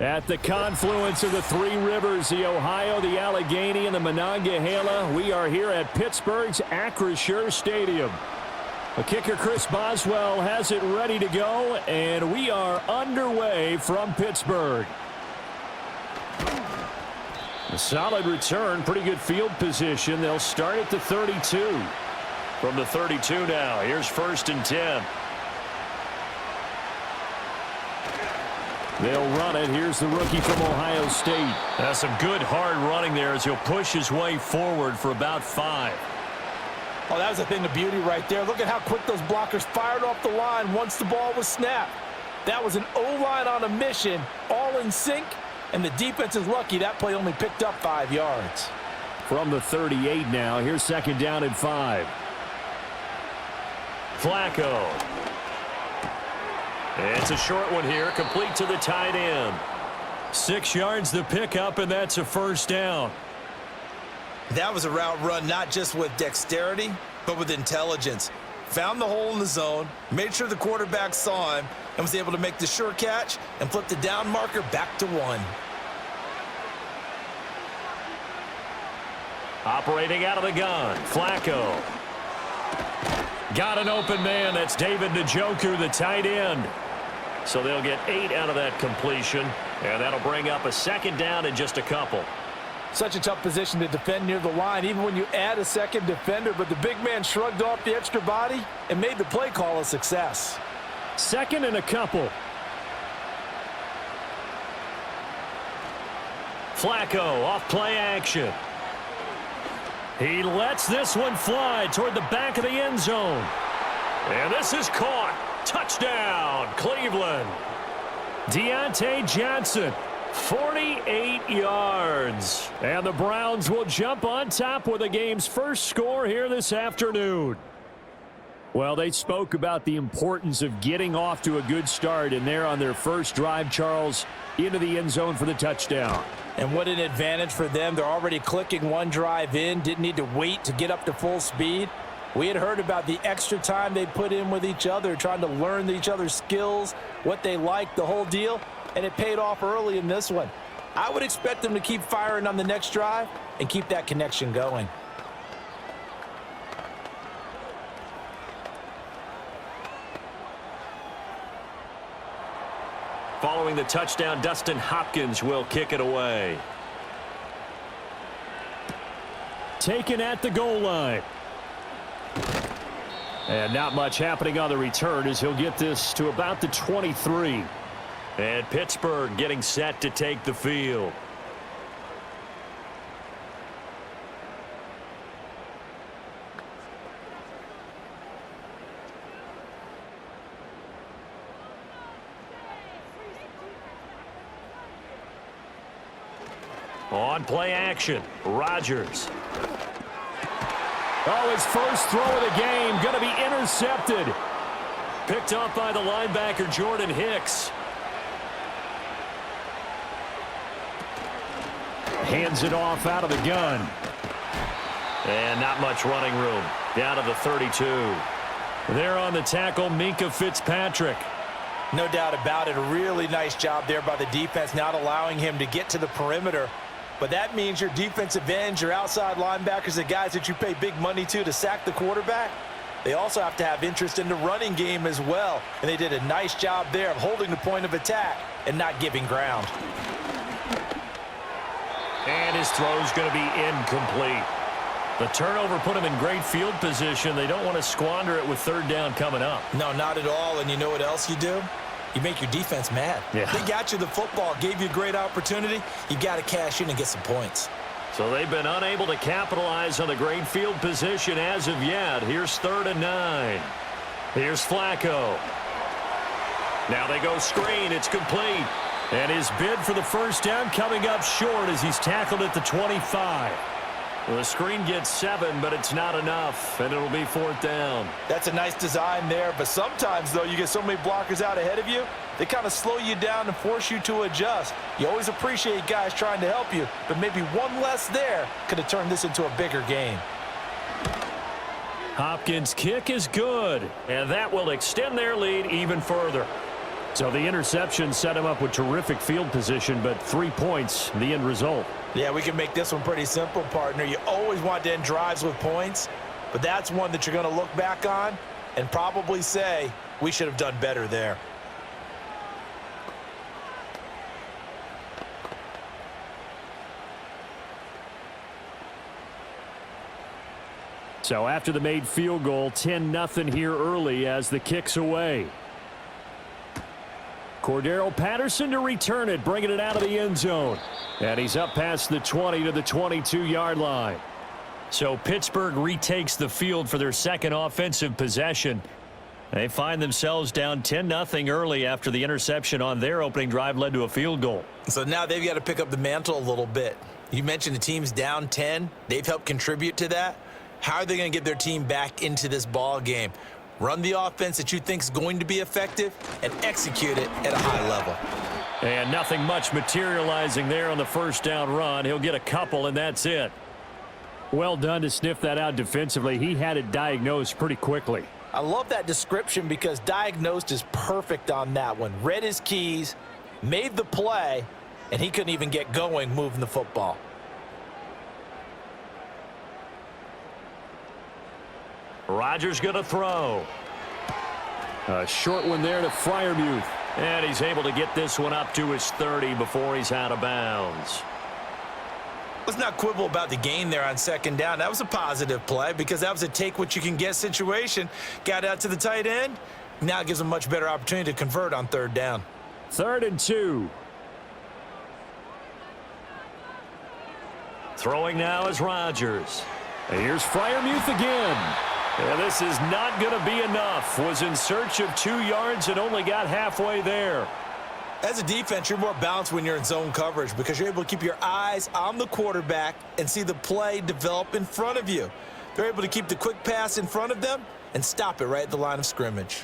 At the confluence of the three rivers, the Ohio, the Allegheny, and the Monongahela, we are here at Pittsburgh's Acrisure Stadium. The kicker, Chris Boswell, has it ready to go, and we are underway from Pittsburgh. A solid return, pretty good field position. They'll start at the 32. From the 32 now, here's 1st and 10. They'll run it. Here's the rookie from Ohio State. That's some good hard running there as he'll push his way forward for about 5. Oh, that was a thing of beauty right there. Look at how quick those blockers fired off the line once the ball was snapped. That was an O-line on a mission, all in sync, and the defense is lucky that play only picked up 5 yards. From the 38 now, here's 2nd down and 5. Flacco. It's a short one here, complete to the tight end. 6 yards the pickup, and that's a 1st down. That was a route run not just with dexterity, but with intelligence. Found the hole in the zone, made sure the quarterback saw him, and was able to make the sure catch and flip the down marker back to 1. Operating out of the gun, Flacco. Got an open man. That's David Njoku, the tight end. So they'll get 8 out of that completion, and that'll bring up a 2nd down and just a couple. Such a tough position to defend near the line, even when you add a second defender, but the big man shrugged off the extra body and made the play call a success. 2nd and a couple. Flacco off play action. He lets this one fly toward the back of the end zone. And this is caught. Touchdown, Cleveland. Deontay Johnson, 48 yards. And the Browns will jump on top with the game's first score here this afternoon. Well, they spoke about the importance of getting off to a good start, and they're on their first drive, Charles, into the end zone for the touchdown. And what an advantage for them. They're already clicking one drive in, didn't need to wait to get up to full speed. We had heard about the extra time they put in with each other, trying to learn each other's skills, what they like, the whole deal, and it paid off early in this one. I would expect them to keep firing on the next drive and keep that connection going. Following the touchdown, Dustin Hopkins will kick it away. Taken at the goal line. And not much happening on the return as he'll get this to about the 23. And Pittsburgh getting set to take the field. On play action, Rodgers. Oh, his first throw of the game going to be intercepted. Picked up by the linebacker, Jordan Hicks. Hands it off out of the gun. And not much running room. Down to the 32. There on the tackle, Minkah Fitzpatrick. No doubt about it. A really nice job there by the defense, not allowing him to get to the perimeter. But that means your defensive ends, your outside linebackers, the guys that you pay big money to sack the quarterback, they also have to have interest in the running game as well. And they did a nice job there of holding the point of attack and not giving ground. And his throw's going to be incomplete. The turnover put him in great field position. They don't want to squander it with 3rd down coming up. No, not at all. And you know what else you do? You make your defense mad. Yeah. They got you the football, gave you a great opportunity. You got to cash in and get some points. So they've been unable to capitalize on the great field position as of yet. Here's 3rd and 9. Here's Flacco. Now they go screen. It's complete. And his bid for the 1st down coming up short as he's tackled at the 25. Well, the screen gets 7, but it's not enough, and it'll be 4th down. That's a nice design there, but sometimes, though, you get so many blockers out ahead of you, they kind of slow you down and force you to adjust. You always appreciate guys trying to help you, but maybe one less there could have turned this into a bigger game. Hopkins' kick is good, and that will extend their lead even further. So the interception set him up with terrific field position, but 3 points, the end result. Yeah, we can make this one pretty simple, partner. You always want to end drives with points, but that's one that you're going to look back on and probably say, we should have done better there. So after the made field goal, 10-0 here early as the kick's away. Cordero Patterson to return it, bringing it out of the end zone. And he's up past the 20 to the 22-yard line. So Pittsburgh retakes the field for their second offensive possession. They find themselves down 10-0 early after the interception on their opening drive led to a field goal. So now they've got to pick up the mantle a little bit. You mentioned the team's down 10. They've helped contribute to that. How are they going to get their team back into this ball game? Run the offense that you think is going to be effective and execute it at a high level. And nothing much materializing there on the first down run. He'll get a couple, and that's it. Well done to sniff that out defensively. He had it diagnosed pretty quickly. I love that description because diagnosed is perfect on that one. Read his keys, made the play, and he couldn't even get going moving the football. Rodgers going to throw. A short one there to Freiermuth. And he's able to get this one up to his 30 before he's out of bounds. Let's not quibble about the gain there on second down. That was a positive play because that was a take-what-you-can-get situation. Got out to the tight end. Now it gives him a much better opportunity to convert on third down. 3rd and 2. Throwing now is Rodgers. And here's Freiermuth again. And this is not going to be enough. Was in search of 2 yards and only got halfway there. As a defense, you're more balanced when you're in zone coverage because you're able to keep your eyes on the quarterback and see the play develop in front of you. They're able to keep the quick pass in front of them and stop it right at the line of scrimmage.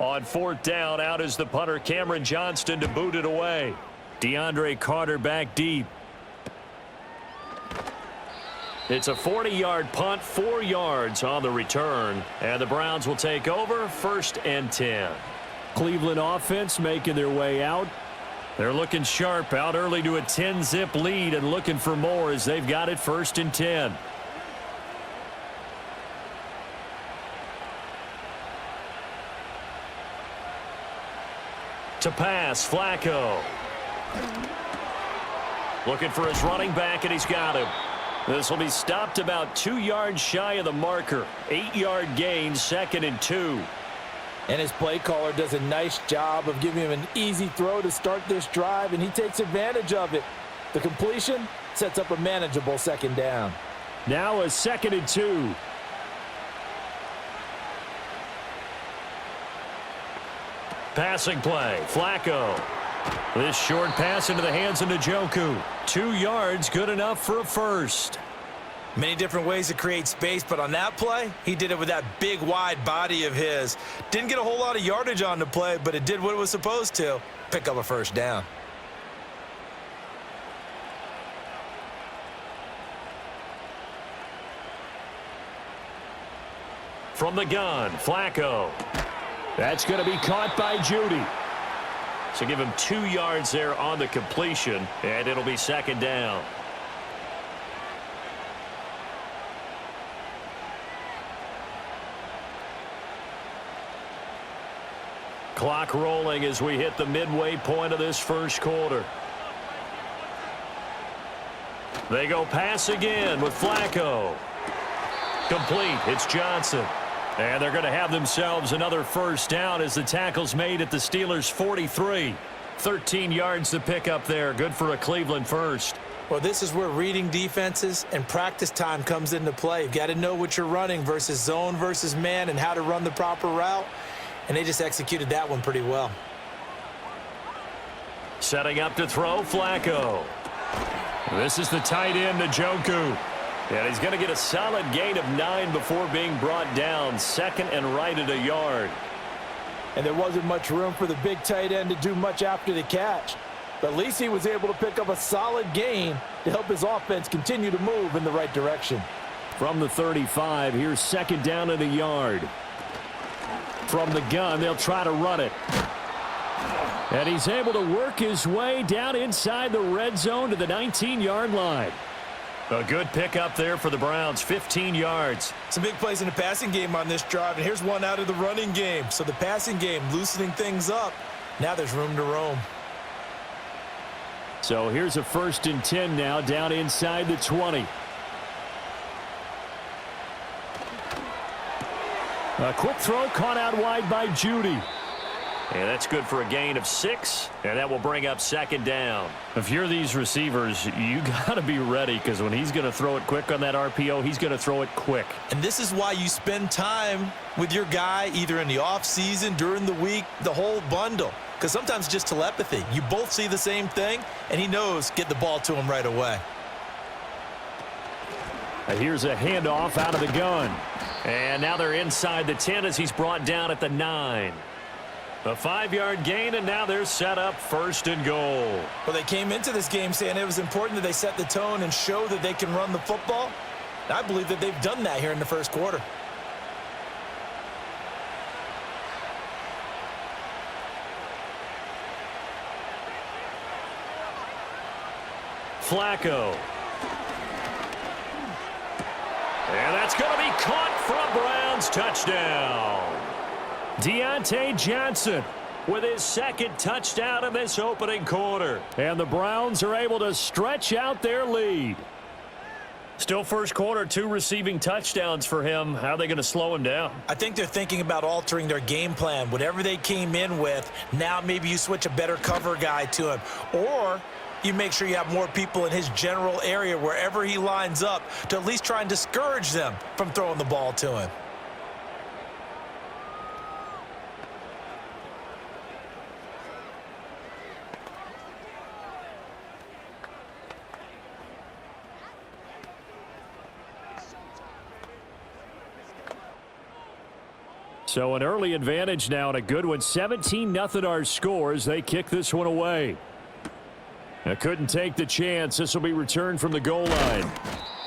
On 4th down, out is the punter, Cameron Johnston, to boot it away. DeAndre Carter back deep. It's a 40-yard punt, 4 yards on the return. And the Browns will take over, 1st and 10. Cleveland offense making their way out. They're looking sharp, out early to a 10-zip lead and looking for more as they've got it 1st and 10. To pass, Flacco. Looking for his running back, and he's got him. This will be stopped about 2 yards shy of the marker. 8-yard gain, 2nd and 2. And his play caller does a nice job of giving him an easy throw to start this drive, and he takes advantage of it. The completion sets up a manageable 2nd down. Now a 2nd and 2. Passing play, Flacco. This short pass into the hands of Njoku. 2 yards, good enough for a first. Many different ways to create space, but on that play, he did it with that big, wide body of his. Didn't get a whole lot of yardage on the play, but it did what it was supposed to. Pick up a first down. From the gun, Flacco. That's going to be caught by Judy. So give him 2 yards there on the completion, and it'll be 2nd down. Clock rolling as we hit the midway point of this first quarter. They go pass again with Flacco. Complete. It's Johnson. And they're going to have themselves another first down as the tackle's made at the Steelers' 43. 13 yards to pick up there. Good for a Cleveland first. Well, this is where reading defenses and practice time comes into play. You've got to know what you're running versus zone versus man and how to run the proper route. And they just executed that one pretty well. Setting up to throw, Flacco. This is the tight end, Njoku. And he's going to get a solid gain of 9 before being brought down. 2nd and right at a yard. And there wasn't much room for the big tight end to do much after the catch. But at least he was able to pick up a solid gain to help his offense continue to move in the right direction. From the 35, here's 2nd down at a yard. From the gun, they'll try to run it. And he's able to work his way down inside the red zone to the 19-yard line. A good pickup there for the Browns, 15 yards. Some big plays in the passing game on this drive, and here's one out of the running game. So the passing game loosening things up. Now there's room to roam. So here's a 1st and 10 now, down inside the 20. A quick throw caught out wide by Judy. And that's good for a gain of 6, and that will bring up 2nd down. If you're these receivers, you got to be ready, because when he's going to throw it quick on that RPO, he's going to throw it quick. And this is why you spend time with your guy either in the offseason, during the week, the whole bundle. Because sometimes it's just telepathy. You both see the same thing, and he knows get the ball to him right away. Here's a handoff out of the gun. And now they're inside the 10 as he's brought down at the 9. A 5-yard gain, and now they're set up 1st and goal. Well, they came into this game saying it was important that they set the tone and show that they can run the football. And I believe that they've done that here in the 1st quarter. Flacco. And that's going to be caught for a Browns touchdown. Deontay Johnson with his 2nd touchdown in this opening quarter. And the Browns are able to stretch out their lead. Still 1st quarter, 2 receiving touchdowns for him. How are they going to slow him down? I think they're thinking about altering their game plan. Whatever they came in with, now maybe you switch a better cover guy to him. Or you make sure you have more people in his general area wherever he lines up to at least try and discourage them from throwing the ball to him. So an early advantage now and a good one. 17-0 our scores. They kick this one away. I couldn't take the chance. This will be returned from the goal line.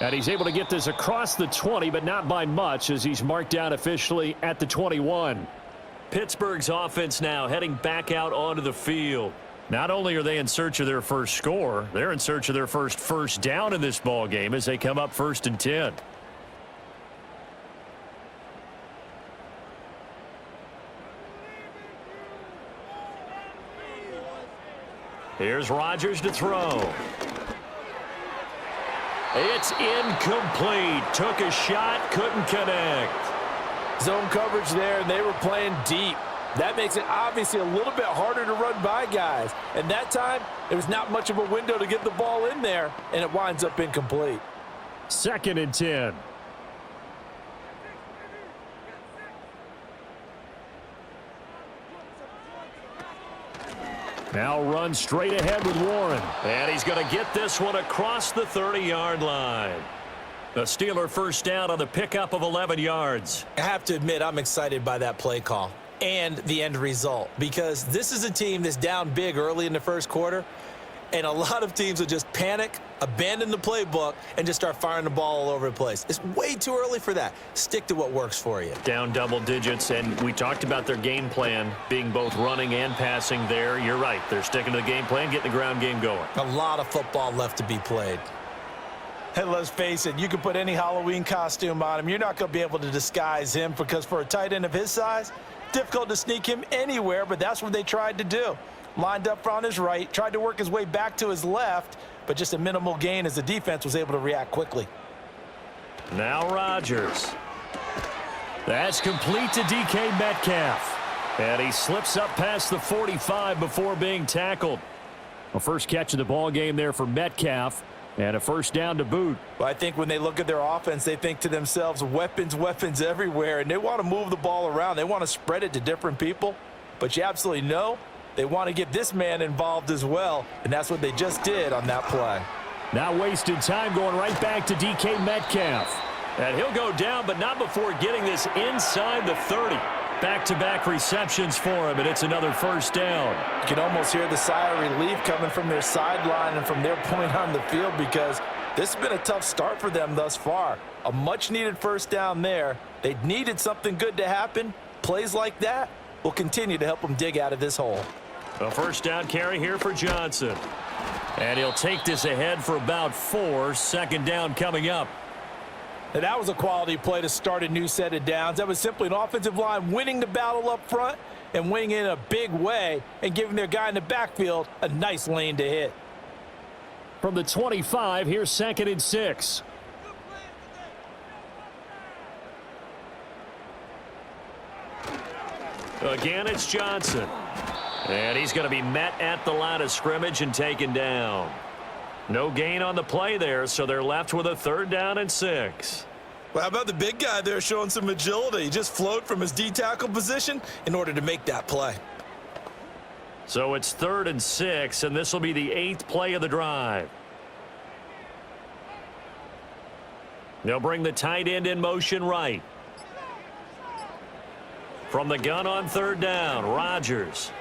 And he's able to get this across the 20, but not by much as he's marked down officially at the 21. Pittsburgh's offense now heading back out onto the field. Not only are they in search of their first score, they're in search of their first down in this ball game as they come up 1st and 10. Here's Rodgers to throw. It's incomplete. Took a shot, couldn't connect. Zone coverage there, and they were playing deep. That makes it obviously a little bit harder to run by guys. And that time, there was not much of a window to get the ball in there, and it winds up incomplete. 2nd and 10. Now run straight ahead with Warren. And he's going to get this one across the 30-yard line. The Steeler 1st down on the pickup of 11 yards. I have to admit, I'm excited by that play call and the end result, because this is a team that's down big early in the 1st quarter, and a lot of teams will just panic, abandon the playbook, and just start firing the ball all over the place. It's way too early for that. Stick to what works for you. Down double digits, and we talked about their game plan being both running and passing there. You're right. They're sticking to the game plan, getting the ground game going. A lot of football left to be played. And let's face it, you can put any Halloween costume on him. You're not going to be able to disguise him, because for a tight end of his size, difficult to sneak him anywhere, but that's what they tried to do. Lined up on his right, tried to work his way back to his left, but just a minimal gain as the defense was able to react quickly. Now Rodgers. That's complete to DK Metcalf. And he slips up past the 45 before being tackled. A first catch of the ball game there for Metcalf, and a 1st down to boot. Well, I think when they look at their offense, they think to themselves, weapons, weapons everywhere, and they want to move the ball around. They want to spread it to different people, but you absolutely know they want to get this man involved as well, and that's what they just did on that play. Now wasted time going right back to DK Metcalf. And he'll go down, but not before getting this inside the 30. Back-to-back receptions for him, and it's another 1st down. You can almost hear the sigh of relief coming from their sideline and from their point on the field, because this has been a tough start for them thus far. A much-needed 1st down there. They needed something good to happen. Plays like that will continue to help them dig out of this hole. A first down carry here for Johnson. And he'll take this ahead for about 4. Second down coming up. And that was a quality play to start a new set of downs. That was simply an offensive line winning the battle up front and winning it in a big way and giving their guy in the backfield a nice lane to hit. From the 25, here's 2nd and 6. Again, it's Johnson. And he's going to be met at the line of scrimmage and taken down. No gain on the play there, so they're left with a 3rd down and 6. Well, how about the big guy there showing some agility? He just flowed from his D-tackle position in order to make that play. So it's 3rd and 6, and this will be the 8th play of the drive. They'll bring the tight end in motion right. From the gun on 3rd down, Rodgers.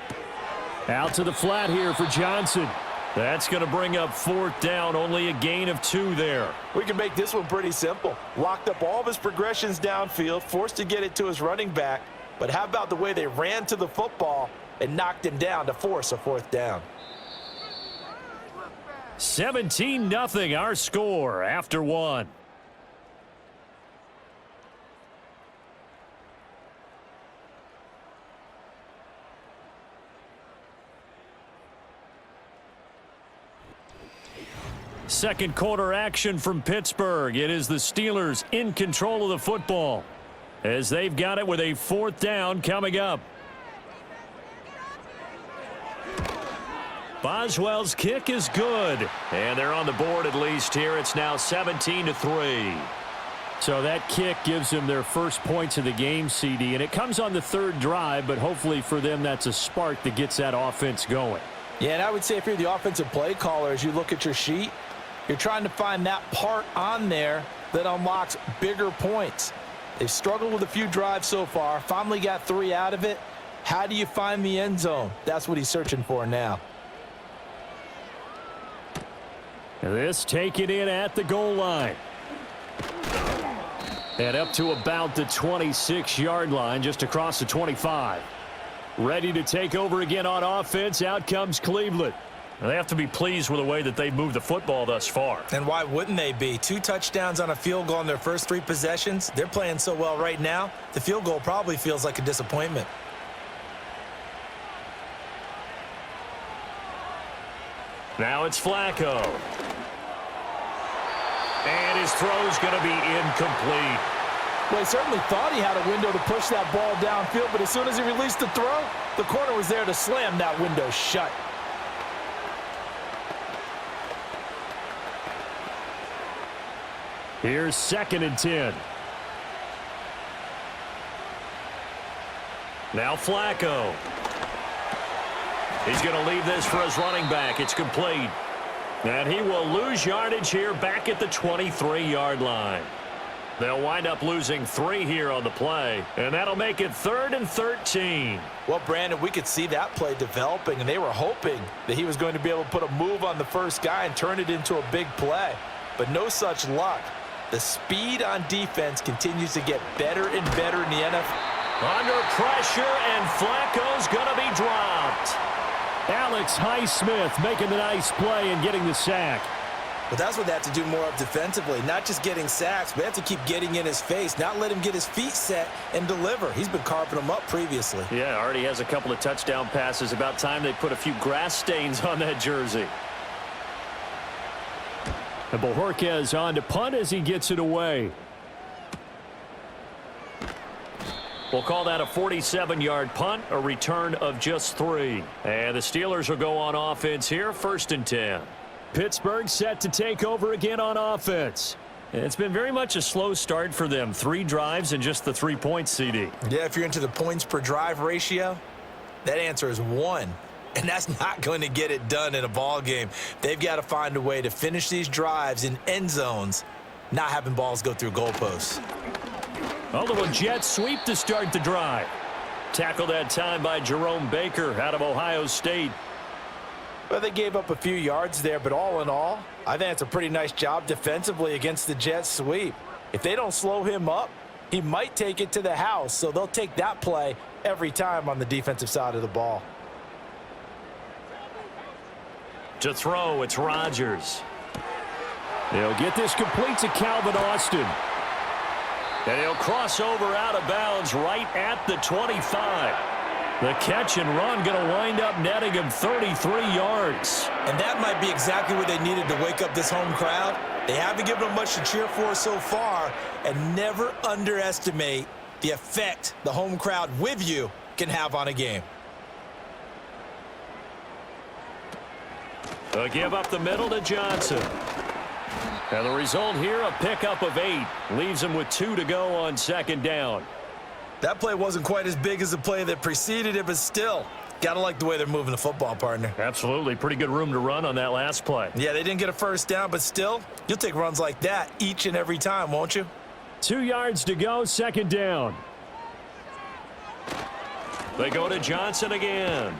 Out to the flat here for Johnson. That's going to bring up 4th down, only a gain of 2 there. We can make this one pretty simple. Locked up all of his progressions downfield, forced to get it to his running back. But how about the way they ran to the football and knocked him down to force a 4th down? 17-0 our score after 1. Second quarter action from Pittsburgh. It is the Steelers in control of the football as they've got it with a 4th down coming up. Boswell's kick is good, and they're on the board at least here. It's now 17-3. So that kick gives them their first points of the game, CD, and it comes on the 3rd drive, but hopefully for them that's a spark that gets that offense going. Yeah, and I would say if you're the offensive play caller, as you look at your sheet, you're trying to find that part on there that unlocks bigger points. They've struggled with a few drives so far, finally got 3 out of it. How do you find the end zone? That's what he's searching for now. This taken in at the goal line. And up to about the 26-yard line, just across the 25. Ready to take over again on offense. Out comes Cleveland. They have to be pleased with the way that they've moved the football thus far. And why wouldn't they be? 2 touchdowns on a field goal in their first 3 possessions. They're playing so well right now, the field goal probably feels like a disappointment. Now it's Flacco. And his throw's going to be incomplete. Well, he certainly thought he had a window to push that ball downfield, but as soon as he released the throw, the corner was there to slam that window shut. Here's 2nd and 10. Now Flacco. He's going to leave this for his running back. It's complete. And he will lose yardage here back at the 23-yard line. They'll wind up losing 3 here on the play, and that'll make it 3rd and 13. Well, Brandon, we could see that play developing, and they were hoping that he was going to be able to put a move on the first guy and turn it into a big play. But no such luck. The speed on defense continues to get better and better in the NFL. Under pressure, and Flacco's going to be dropped. Alex Highsmith making the nice play and getting the sack. But that's what they have to do more of defensively, not just getting sacks, but they have to keep getting in his face, not let him get his feet set and deliver. He's been carving them up previously. Yeah, already has a couple of touchdown passes. About time they put a few grass stains on that jersey. And Bojorquez on to punt as he gets it away. We'll call that a 47-yard punt, a return of just 3. And the Steelers will go on offense here, 1st and 10. Pittsburgh set to take over again on offense. It's been very much a slow start for them. 3 drives and just the 3 points, CD. Yeah, if you're into the points per drive ratio, that answer is 1. And that's not going to get it done in a ball game. They've got to find a way to finish these drives in end zones, not having balls go through goalposts. A little jet sweep to start the drive. Tackled that time by Jerome Baker out of Ohio State. Well, they gave up a few yards there, but all in all, I think it's a pretty nice job defensively against the jet sweep. If they don't slow him up, he might take it to the house, so they'll take that play every time on the defensive side of the ball. To throw, it's Rodgers. They'll get this complete to Calvin Austin. And he'll cross over out of bounds right at the 25. The catch and run going to wind up netting him 33 yards. And that might be exactly what they needed to wake up this home crowd. They haven't given them much to cheer for so far, and never underestimate the effect the home crowd with you can have on a game. A give up the middle to Johnson. And the result here, a pickup of 8. Leaves him with 2 to go on second down. That play wasn't quite as big as the play that preceded it, but still, got to like the way they're moving the football, partner. Absolutely. Pretty good room to run on that last play. Yeah, they didn't get a first down, but still, you'll take runs like that each and every time, won't you? 2 yards to go, second down. They go to Johnson again.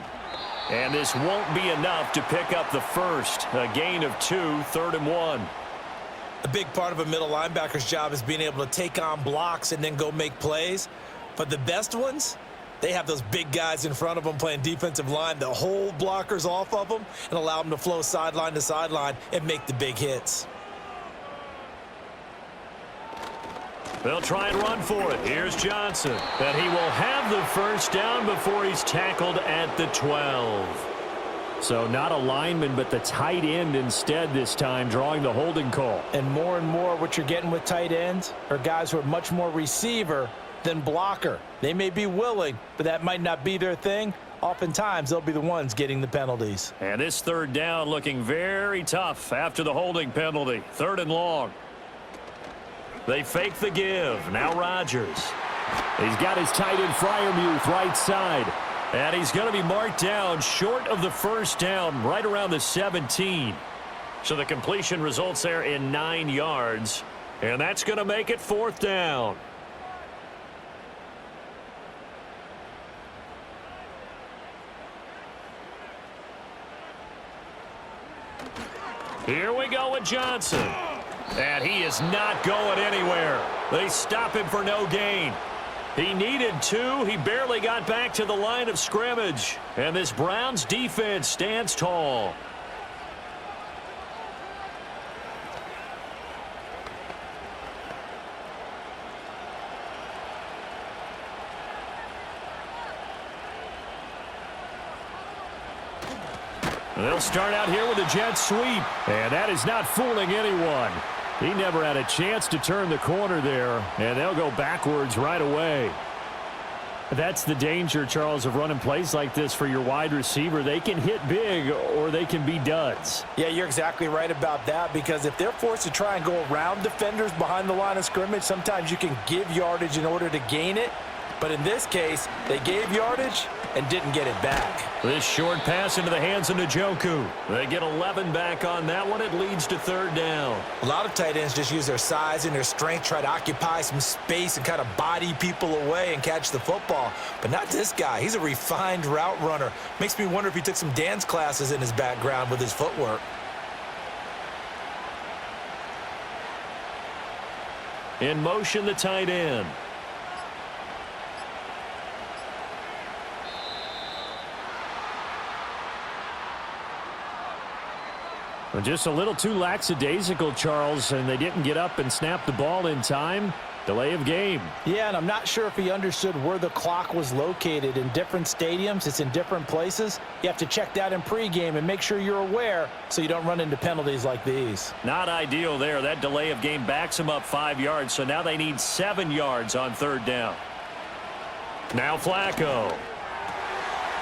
And this won't be enough to pick up the first. A gain of 2, 3rd and 1. A big part of a middle linebacker's job is being able to take on blocks and then go make plays. But the best ones, they have those big guys in front of them playing defensive line that hold blockers off of them and allow them to flow sideline to sideline and make the big hits. They'll try and run for it. Here's Johnson. And he will have the first down before he's tackled at the 12. So not a lineman, but the tight end instead this time, drawing the holding call. And more what you're getting with tight ends are guys who are much more receiver than blocker. They may be willing, but that might not be their thing. Oftentimes, they'll be the ones getting the penalties. And this third down looking very tough after the holding penalty. 3rd and long. They fake the give. Now Rodgers. He's got his tight end Freiermuth right side. And he's going to be marked down short of the first down, right around the 17. So the completion results there in 9 yards. And that's going to make it 4th down. Here we go with Johnson. And he is not going anywhere. They stop him for no gain. He needed 2. He barely got back to the line of scrimmage. And this Browns defense stands tall. They'll start out here with a jet sweep. And that is not fooling anyone. He never had a chance to turn the corner there, and they'll go backwards right away. That's the danger, Charles, of running plays like this for your wide receiver. They can hit big or they can be duds. Yeah, you're exactly right about that, because if they're forced to try and go around defenders behind the line of scrimmage, sometimes you can give yardage in order to gain it. But in this case, they gave yardage and didn't get it back. This short pass into the hands of Njoku. They get 11 back on that one. It leads to 3rd down. A lot of tight ends just use their size and their strength, try to occupy some space and kind of body people away and catch the football. But not this guy. He's a refined route runner. Makes me wonder if he took some dance classes in his background with his footwork. In motion, the tight end. Just a little too lackadaisical, Charles, and they didn't get up and snap the ball in time. Delay of game. Yeah, and I'm not sure if he understood where the clock was located. In different stadiums, it's in different places. You have to check that in pregame and make sure you're aware so you don't run into penalties like these. Not ideal there. That delay of game backs them up 5 yards, so now they need 7 yards on 3rd down. Now Flacco.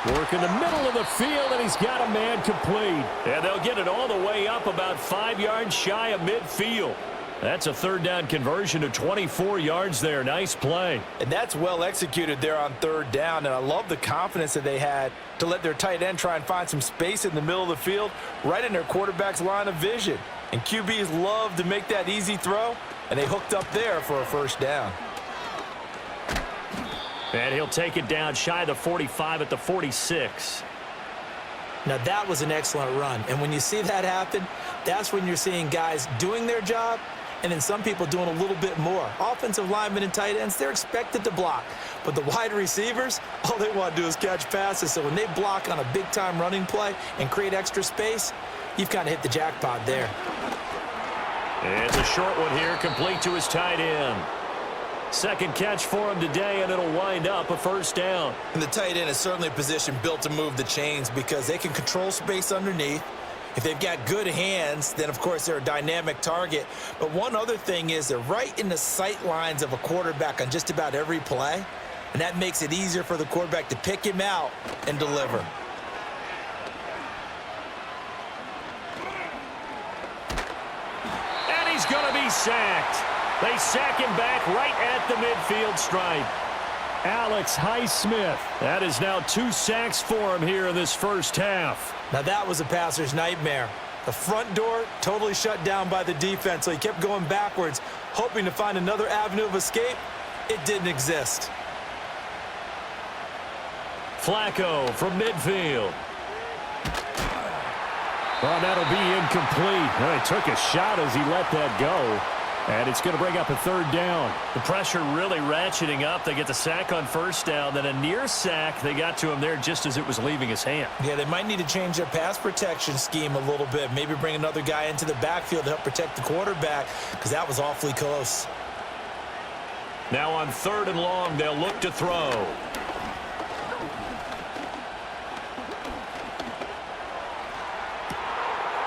Work in the middle of the field, and he's got a man complete. And they'll get it all the way up about 5 yards shy of midfield. That's a 3rd down conversion of 24 yards there. Nice play. And that's well executed there on 3rd down. And I love the confidence that they had to let their tight end try and find some space in the middle of the field, right in their quarterback's line of vision. And QBs love to make that easy throw, and they hooked up there for a 1st down. And he'll take it down shy of the 45 at the 46. Now, that was an excellent run. And when you see that happen, that's when you're seeing guys doing their job and then some people doing a little bit more. Offensive linemen and tight ends, they're expected to block. But the wide receivers, all they want to do is catch passes. So when they block on a big-time running play and create extra space, you've kind of hit the jackpot there. It's a short one here, complete to his tight end. Second catch for him today, and it'll wind up a first down. And the tight end is certainly a position built to move the chains because they can control space underneath. If they've got good hands, then, of course, they're a dynamic target. But one other thing is they're right in the sight lines of a quarterback on just about every play, and that makes it easier for the quarterback to pick him out and deliver. And he's going to be sacked. They sack him back right at the midfield stripe. Alex Highsmith. That is now 2 sacks for him here in this first half. Now that was a passer's nightmare. The front door totally shut down by the defense, so he kept going backwards, hoping to find another avenue of escape. It didn't exist. Flacco from midfield. Well, that'll be incomplete. Well, he took a shot as he let that go. And it's going to bring up a third down. The pressure really ratcheting up. They get the sack on first down, then a near sack. They got to him there just as it was leaving his hand. Yeah, they might need to change their pass protection scheme a little bit. Maybe bring another guy into the backfield to help protect the quarterback because that was awfully close. Now on 3rd and long, they'll look to throw.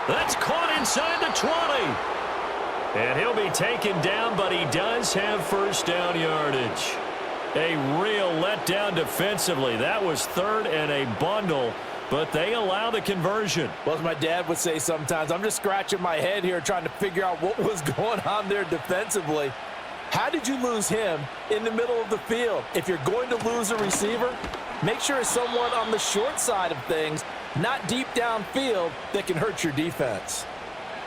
That's caught inside the 20. And he'll be taken down, but he does have first down yardage. A real letdown defensively. That was 3rd and a bundle, but they allow the conversion. Well, as my dad would say sometimes, I'm just scratching my head here trying to figure out what was going on there defensively. How did you lose him in the middle of the field? If you're going to lose a receiver, make sure it's someone on the short side of things, not deep downfield, that can hurt your defense.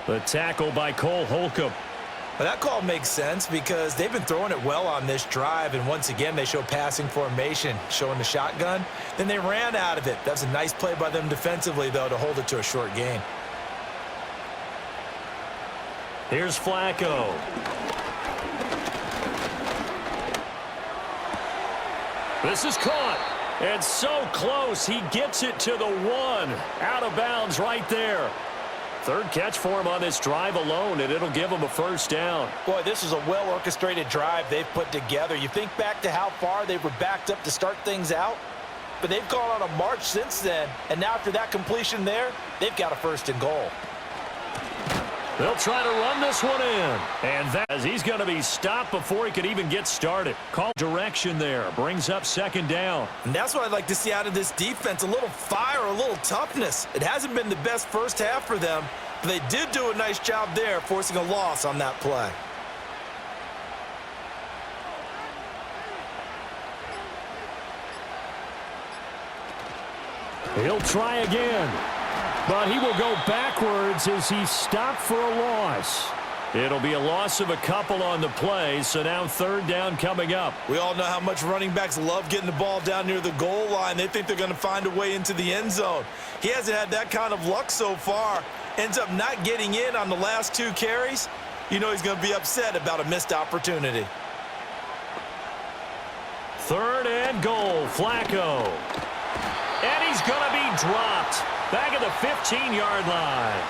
The tackle by Cole Holcomb. Well, that call makes sense because they've been throwing it well on this drive, and once again they show passing formation, showing the shotgun. Then they ran out of it. That's a nice play by them defensively, though, to hold it to a short gain. Here's Flacco. This is caught. And so close, he gets it to the 1. Out of bounds right there. 3rd catch for him on this drive alone, and it'll give him a first down. Boy, this is a well-orchestrated drive they've put together. You think back to how far they were backed up to start things out, but they've gone on a march since then, and now after that completion there, they've got a 1st and goal. They'll try to run this one in. And that, as he's going to be stopped before he could even get started. Call direction there. Brings up 2nd down. And that's what I'd like to see out of this defense, a little fire, a little toughness. It hasn't been the best first half for them, but they did do a nice job there, forcing a loss on that play. He'll try again. But he will go backwards as he's stopped for a loss. It'll be a loss of a couple on the play, so now 3rd down coming up. We all know how much running backs love getting the ball down near the goal line. They think they're going to find a way into the end zone. He hasn't had that kind of luck so far. Ends up not getting in on the last 2 carries. You know he's going to be upset about a missed opportunity. 3rd and goal, Flacco. And he's going to be dropped. Back at the 15-yard line.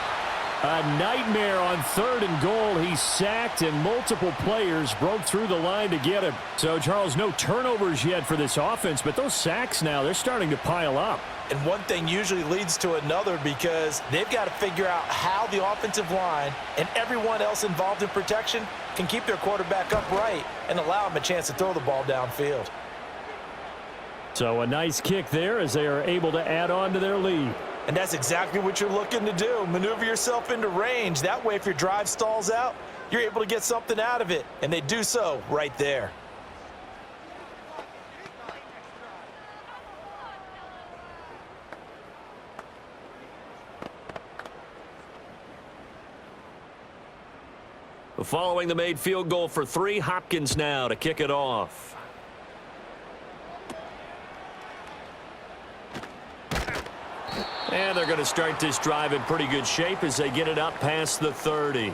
A nightmare on 3rd and goal. He's sacked, and multiple players broke through the line to get him. So, Charles, no turnovers yet for this offense, but those sacks now, they're starting to pile up. And one thing usually leads to another because they've got to figure out how the offensive line and everyone else involved in protection can keep their quarterback upright and allow him a chance to throw the ball downfield. So a nice kick there as they are able to add on to their lead. And that's exactly what you're looking to do. Maneuver yourself into range. That way, if your drive stalls out, you're able to get something out of it. And they do so right there. Following the made field goal for 3, Hopkins now to kick it off. And they're going to start this drive in pretty good shape as they get it up past the 30.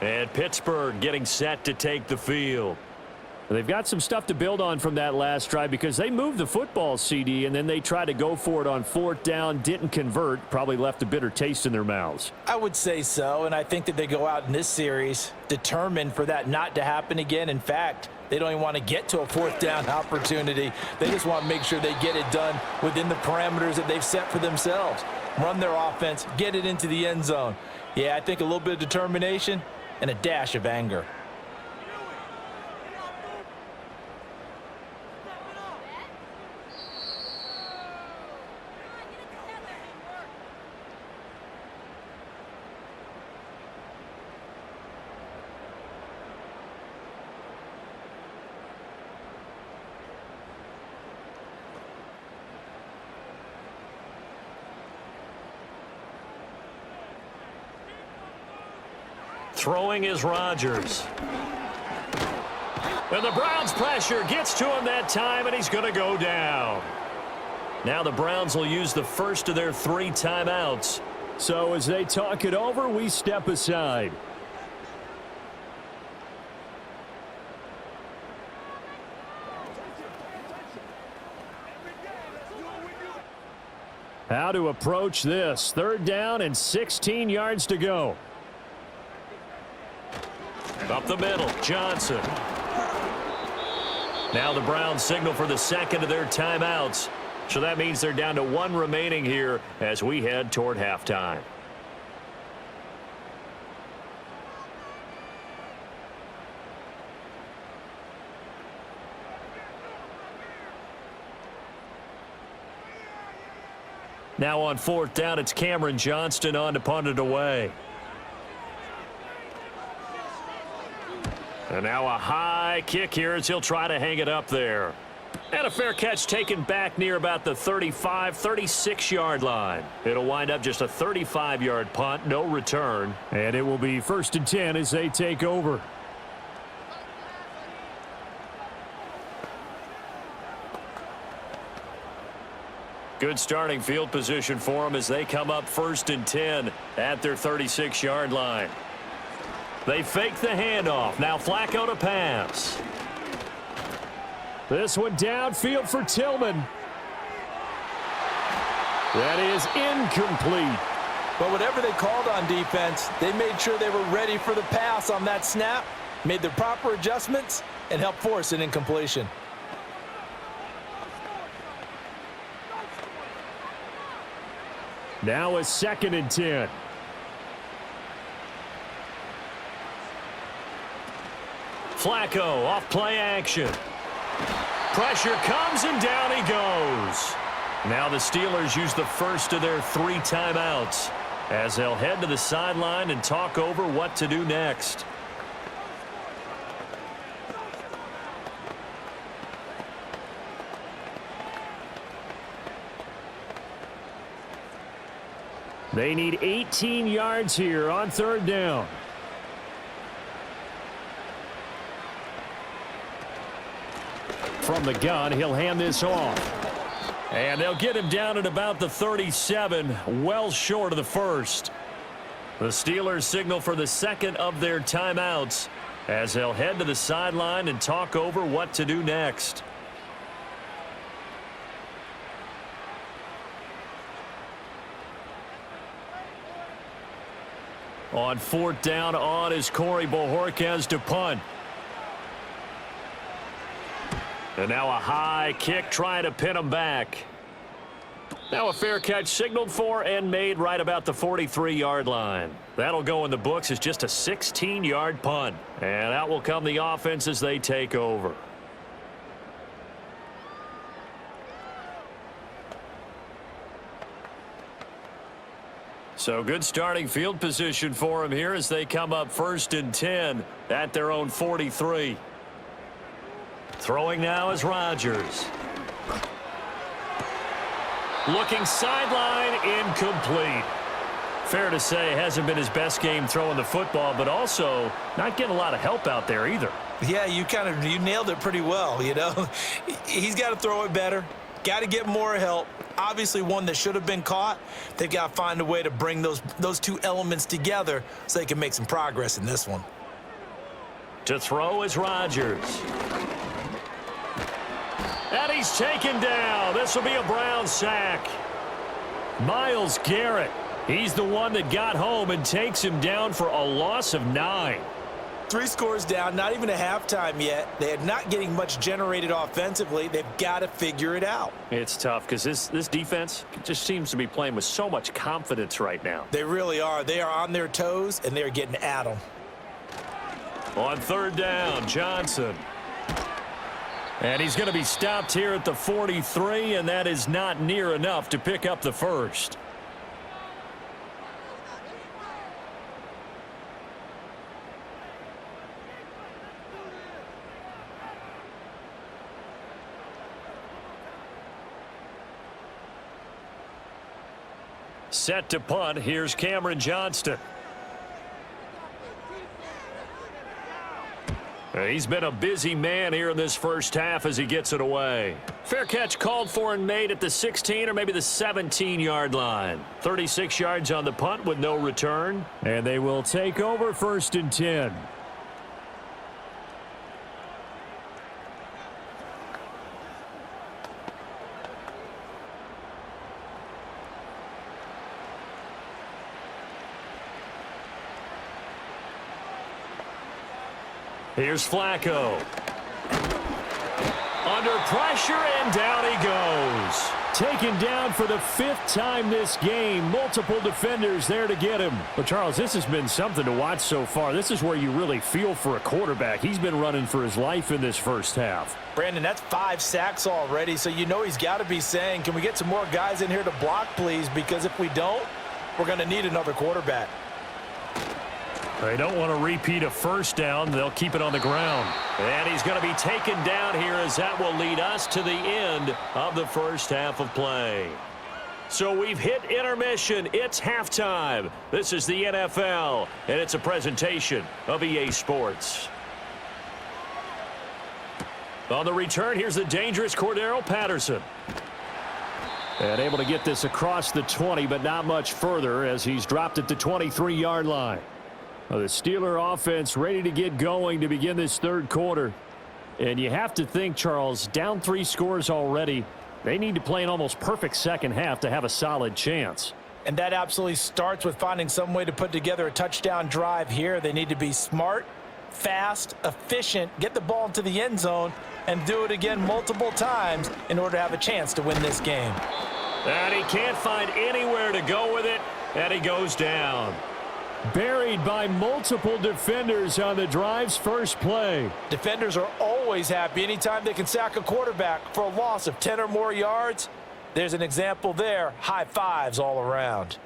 And Pittsburgh getting set to take the field. They've got some stuff to build on from that last drive because they moved the football, CD, and then they tried to go for it on 4th down, didn't convert, probably left a bitter taste in their mouths. I would say so, and I think that they go out in this series determined for that not to happen again. In fact, they don't even want to get to a 4th down opportunity. They just want to make sure they get it done within the parameters that they've set for themselves. Run their offense, get it into the end zone. Yeah, I think a little bit of determination and a dash of anger. Throwing is Rodgers. And the Browns' pressure gets to him that time, and he's going to go down. Now the Browns will use the first of their 3 timeouts. So as they talk it over, we step aside. How to approach this. 3rd down and 16 yards to go. Up the middle, Johnson. Now the Browns signal for the second of their timeouts. So that means they're down to 1 remaining here as we head toward halftime. Now on 4th down, it's Cameron Johnston on to punt it away. And now a high kick here as he'll try to hang it up there. And a fair catch taken back near about the 35, 36-yard line. It'll wind up just a 35-yard punt, no return. And it will be 1st and 10 as they take over. Good starting field position for them as they come up 1st and 10 at their 36-yard line. They fake the handoff. Now Flacco to pass. This one downfield for Tillman. That is incomplete. But whatever they called on defense, they made sure they were ready for the pass on that snap, made the proper adjustments, and helped force an incompletion. Now a 2nd and 10. Flacco off play action. Pressure comes and down he goes. Now the Steelers use the first of their 3 timeouts as they'll head to the sideline and talk over what to do next. They need 18 yards here on 3rd down. From the gun, he'll hand this off. And they'll get him down at about the 37, well short of the 1st. The Steelers signal for the 2nd of their timeouts as they'll head to the sideline and talk over what to do next. On 4th down, on is Corey Bojorquez to punt. And now a high kick trying to pin him back. Now a fair catch signaled for and made right about the 43-yard line. That'll go in the books as just a 16-yard punt. And out will come the offense as they take over. So good starting field position for them here as they come up 1st and 10 at their own 43. Throwing now is Rodgers. Looking sideline, incomplete. Fair to say, hasn't been his best game throwing the football, but also not getting a lot of help out there either. Yeah, you nailed it pretty well, you know. He's got to throw it better. Got to get more help. Obviously one that should have been caught. They've got to find a way to bring those 2 elements together so they can make some progress in this one. To throw is Rodgers. And he's taken down. This will be a Brown sack. Myles Garrett, he's the one that got home and takes him down for a loss of 9. 3 scores down, not even a halftime yet. They are not getting much generated offensively. They've got to figure it out. It's tough because this defense just seems to be playing with so much confidence right now. They really are. They are on their toes, and they're getting at them. On 3rd down, Johnson. And he's going to be stopped here at the 43, and that is not near enough to pick up the first. Set to punt. Here's Cameron Johnston. He's been a busy man here in this first half as he gets it away. Fair catch called for and made at the 16 or maybe the 17-yard line. 36 yards on the punt with no return. And they will take over 1st and 10. Here's Flacco. Under pressure, and down he goes. Taken down for the 5th time this game. Multiple defenders there to get him. But, Charles, this has been something to watch so far. This is where you really feel for a quarterback. He's been running for his life in this first half. Brandon, that's 5 sacks already, so you know he's got to be saying, can we get some more guys in here to block, please? Because if we don't, we're going to need another quarterback. They don't want to repeat a first down. They'll keep it on the ground. And he's going to be taken down here as that will lead us to the end of the first half of play. So we've hit intermission. It's halftime. This is the NFL, and it's a presentation of EA Sports. On the return, here's the dangerous Cordero Patterson. And able to get this across the 20, but not much further as he's dropped at the 23-yard line. Well, the Steeler offense ready to get going to begin this 3rd quarter. And you have to think, Charles, down 3 scores already. They need to play an almost perfect second half to have a solid chance. And that absolutely starts with finding some way to put together a touchdown drive here. They need to be smart, fast, efficient, get the ball into the end zone, and do it again multiple times in order to have a chance to win this game. And he can't find anywhere to go with it, and he goes down. Buried by multiple defenders on the drive's first play. Defenders are always happy anytime they can sack a quarterback for a loss of 10 or more yards. There's an example there. High fives all around.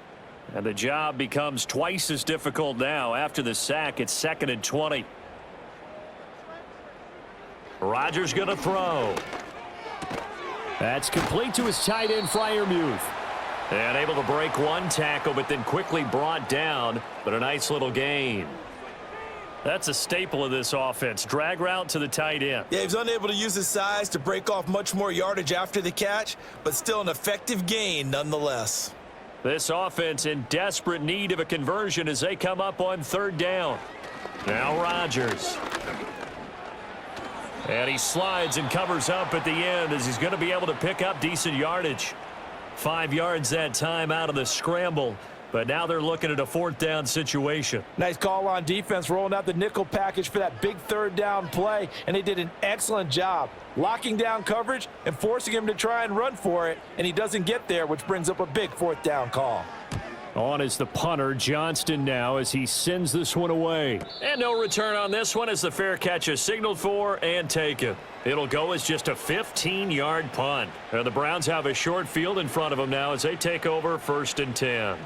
And the job becomes twice as difficult now. After the sack, it's 2nd and 20. Rodgers going to throw. That's complete to his tight end, Freiermuth. And able to break one tackle, but then quickly brought down, but a nice little gain. That's a staple of this offense. Drag route to the tight end. Yeah, he was unable to use his size to break off much more yardage after the catch, but still an effective gain nonetheless. This offense in desperate need of a conversion as they come up on 3rd down. Now Rodgers. And he slides and covers up at the end as he's going to be able to pick up decent yardage. 5 yards that time out of the scramble, but now they're looking at a 4th down situation. Nice call on defense, rolling out the nickel package for that big 3rd down play, and they did an excellent job locking down coverage and forcing him to try and run for it, and he doesn't get there, which brings up a big 4th down call. On is the punter, Johnston, now as he sends this one away. And no return on this one as the fair catch is signaled for and taken. It'll go as just a 15-yard punt. And the Browns have a short field in front of them now as they take over 1st and 10.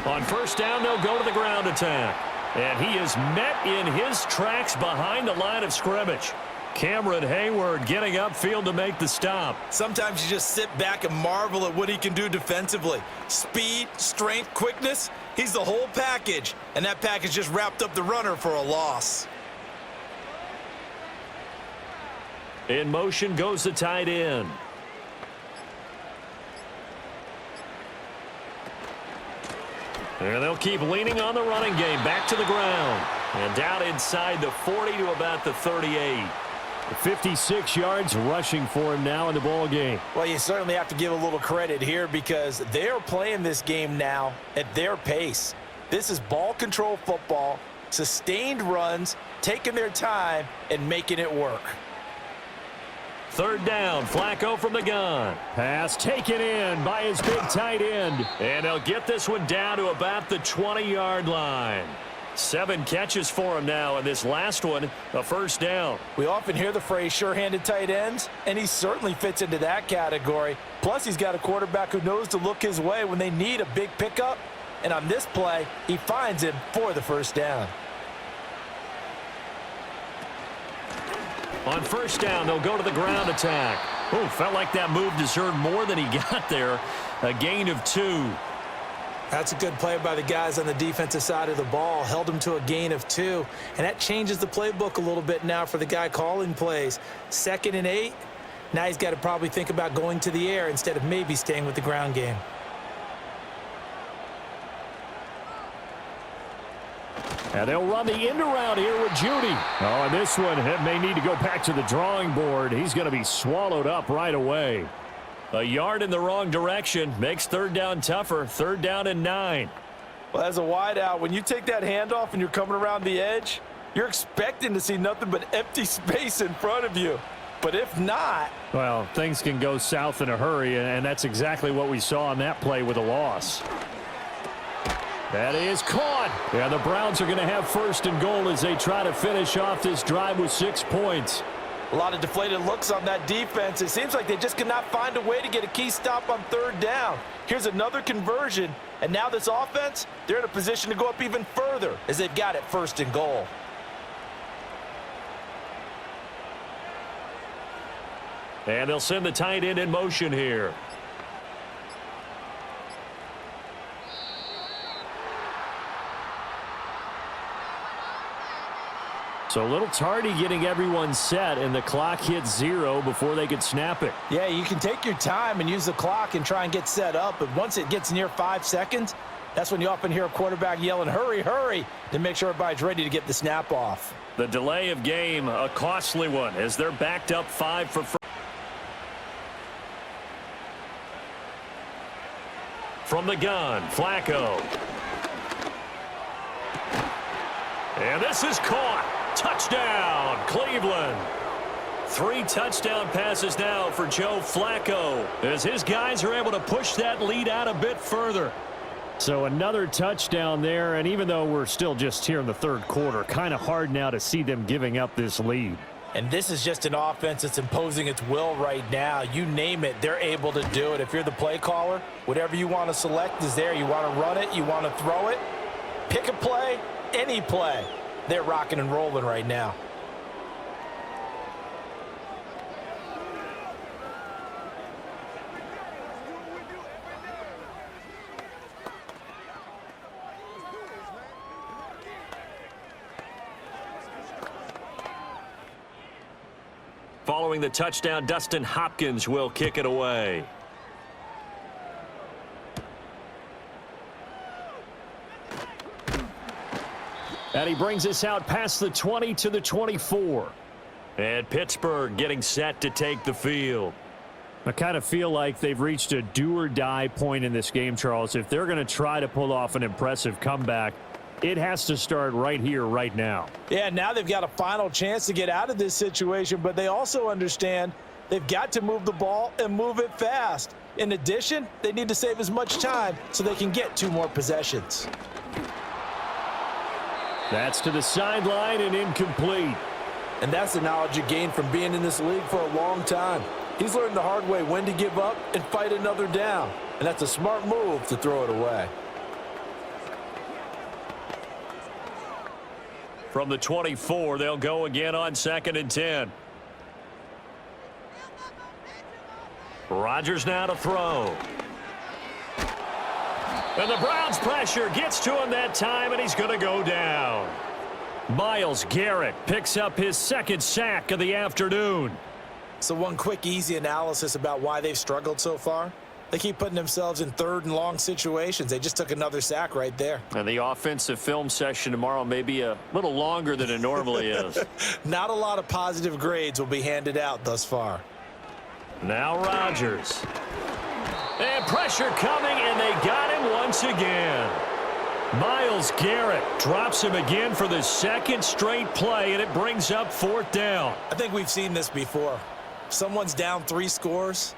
On 1st down, they'll go to the ground attack. And he is met in his tracks behind the line of scrimmage. Cameron Hayward getting upfield to make the stop. Sometimes you just sit back and marvel at what he can do defensively. Speed, strength, quickness, he's the whole package. And that package just wrapped up the runner for a loss. In motion goes the tight end. And they'll keep leaning on the running game. Back to the ground. And down inside the 40 to about the 38. 56 yards rushing for him now in the ball game. Well, you certainly have to give a little credit here because they're playing this game now at their pace. This is ball control football, sustained runs, taking their time, and making it work. Third down, Flacco from the gun. Pass taken in by his big tight end. And they'll get this one down to about the 20-yard line. 7 catches for him now, and this last one, a first down. We often hear the phrase sure-handed tight ends, and he certainly fits into that category. Plus, he's got a quarterback who knows to look his way when they need a big pickup. And on this play, he finds him for the first down. On first down, they'll go to the ground attack. Oh, felt like that move deserved more than he got there. A gain of 2. That's a good play by the guys on the defensive side of the ball. Held them to a gain of 2. And that changes the playbook a little bit now for the guy calling plays. 2nd and 8. Now he's got to probably think about going to the air instead of maybe staying with the ground game. And they'll run the end around here with Judy. Oh, and this one may need to go back to the drawing board. He's going to be swallowed up right away. A yard in the wrong direction makes third down tougher. 3rd down and 9. Well, as a wideout, when you take that handoff and you're coming around the edge, you're expecting to see nothing but empty space in front of you. But if not... Well, things can go south in a hurry, and that's exactly what we saw on that play with a loss. That is caught. Yeah, the Browns are going to have 1st and goal as they try to finish off this drive with 6 points. A lot of deflated looks on that defense. It seems like they just cannot find a way to get a key stop on 3rd down. Here's another conversion, and now this offense, they're in a position to go up even further as they've got it 1st and goal. And they'll send the tight end in motion here. So a little tardy getting everyone set, and the clock hits 0 before they could snap it. Yeah, you can take your time and use the clock and try and get set up, but once it gets near 5 seconds, that's when you often hear a quarterback yelling, hurry, hurry, to make sure everybody's ready to get the snap off. The delay of game, a costly one, as they're backed up 5 for from the gun, Flacco. And this is caught. Touchdown, Cleveland. 3 touchdown passes now for Joe Flacco as his guys are able to push that lead out a bit further. So another touchdown there, and even though we're still just here in the 3rd quarter, kind of hard now to see them giving up this lead. And this is just an offense that's imposing its will right now. You name it, they're able to do it. If you're the play caller, whatever you want to select is there. You want to run it, you want to throw it, pick a play, any play. They're rocking and rolling right now. Following the touchdown, Dustin Hopkins will kick it away. And he brings us out past the 20 to the 24. And Pittsburgh getting set to take the field. I kind of feel like they've reached a do-or-die point in this game, Charles. If they're going to try to pull off an impressive comeback, it has to start right here, right now. Yeah, now they've got a final chance to get out of this situation, but they also understand they've got to move the ball and move it fast. In addition, they need to save as much time so they can get 2 more possessions. That's to the sideline and incomplete. And that's the knowledge you gain from being in this league for a long time. He's learned the hard way when to give up and fight another down. And that's a smart move to throw it away. From the 24, they'll go again on 2nd and 10. Rodgers now to throw. And the Browns pressure gets to him that time, and he's going to go down. Myles Garrett picks up his 2nd sack of the afternoon. So one quick, easy analysis about why they've struggled so far. They keep putting themselves in third and long situations. They just took another sack right there. And the offensive film session tomorrow may be a little longer than it normally is. Not a lot of positive grades will be handed out thus far. Now Rodgers. And pressure coming, and they got him once again. Myles Garrett drops him again for the second straight play, and it brings up fourth down. I think we've seen this before. Someone's down 3 scores.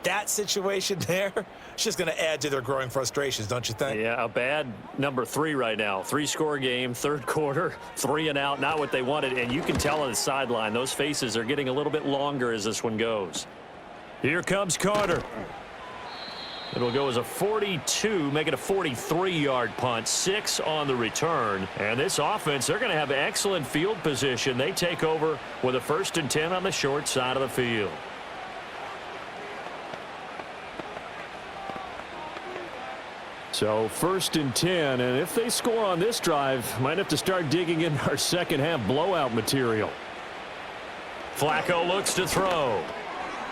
That situation there, it's just going to add to their growing frustrations, don't you think? Yeah, a bad number 3 right now. 3-score game, third quarter, 3 and out, not what they wanted. And you can tell on the sideline, those faces are getting a little bit longer as this one goes. Here comes Carter. It'll go as a 42, make it a 43-yard punt, 6 on the return. And this offense, they're going to have excellent field position. They take over with a 1st and 10 on the short side of the field. So 1st and 10, and if they score on this drive, might have to start digging in our second half blowout material. Flacco looks to throw.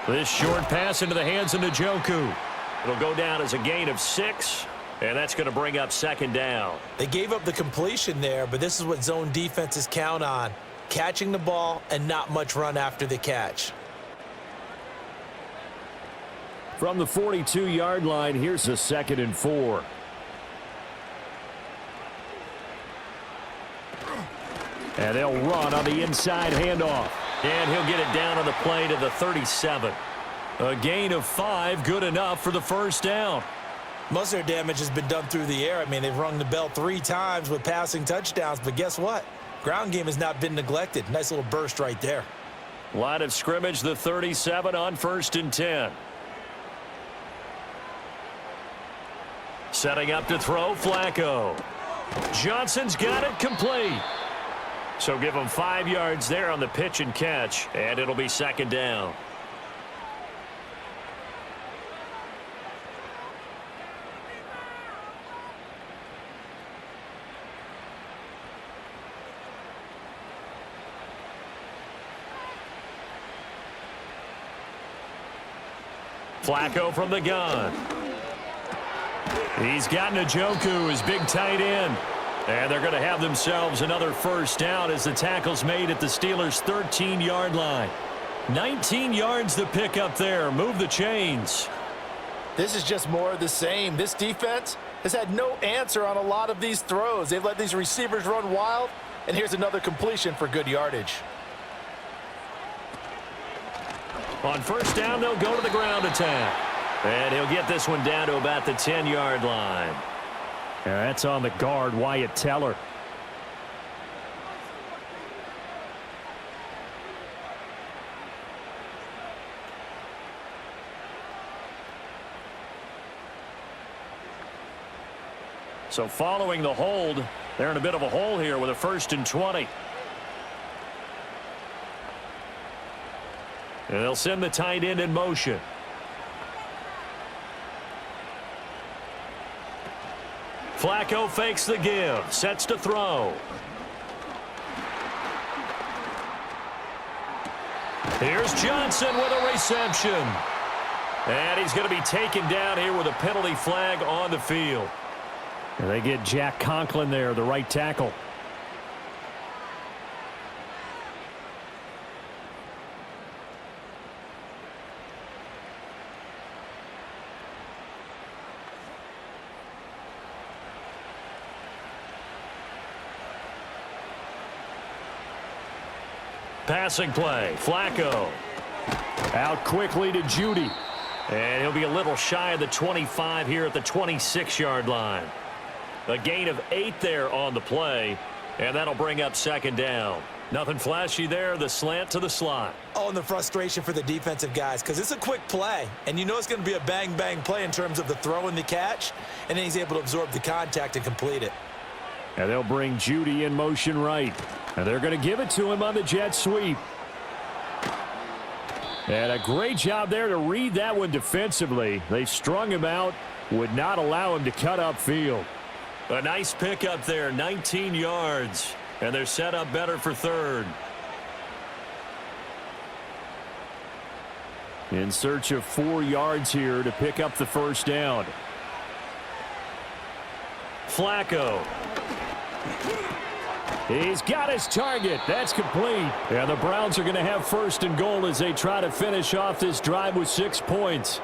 This short pass into the hands of Njoku. It'll go down as a gain of 6, and that's going to bring up 2nd down. They gave up the completion there, but this is what zone defenses count on. Catching the ball and not much run after the catch. From the 42-yard line, here's a 2nd and 4. And they'll run on the inside handoff. And he'll get it down on the play to the 37. A gain of 5, good enough for the 1st down. Most of their damage has been done through the air. I mean, they've rung the bell 3 times with passing touchdowns, but guess what? Ground game has not been neglected. Nice little burst right there. Line of scrimmage, the 37 on 1st and 10. Setting up to throw, Flacco. Johnson's got it complete. So give him 5 yards there on the pitch and catch, and it'll be 2nd down. Flacco from the gun. He's got Njoku, his big tight end. And they're going to have themselves another 1st down as the tackle's made at the Steelers' 13-yard line. 19 yards to pick up there. Move the chains. This is just more of the same. This defense has had no answer on a lot of these throws. They've let these receivers run wild, and here's another completion for good yardage. On 1st down, they'll go to the ground attack. And he'll get this one down to about the 10-yard line. Yeah, that's on the guard, Wyatt Teller. So following the hold, they're in a bit of a hole here with a 1st and 20. And they'll send the tight end in motion. Flacco fakes the give, sets to throw. Here's Johnson with a reception. And he's going to be taken down here with a penalty flag on the field. And they get Jack Conklin there, the right tackle. Passing play, Flacco. Out quickly to Judy. And he'll be a little shy of the 25 here at the 26-yard line. A gain of 8 there on the play, and that'll bring up 2nd down. Nothing flashy there, the slant to the slot. Oh, and the frustration for the defensive guys, because it's a quick play, and you know it's going to be a bang-bang play in terms of the throw and the catch, and then he's able to absorb the contact and complete it. And they'll bring Judy in motion right. And they're going to give it to him on the jet sweep. And a great job there to read that one defensively. They strung him out, would not allow him to cut upfield. A nice pickup there, 19 yards. And they're set up better for 3rd. In search of 4 yards here to pick up the first down. Flacco. He's got his target. That's complete. And the Browns are going to have first and goal as they try to finish off this drive with 6 points.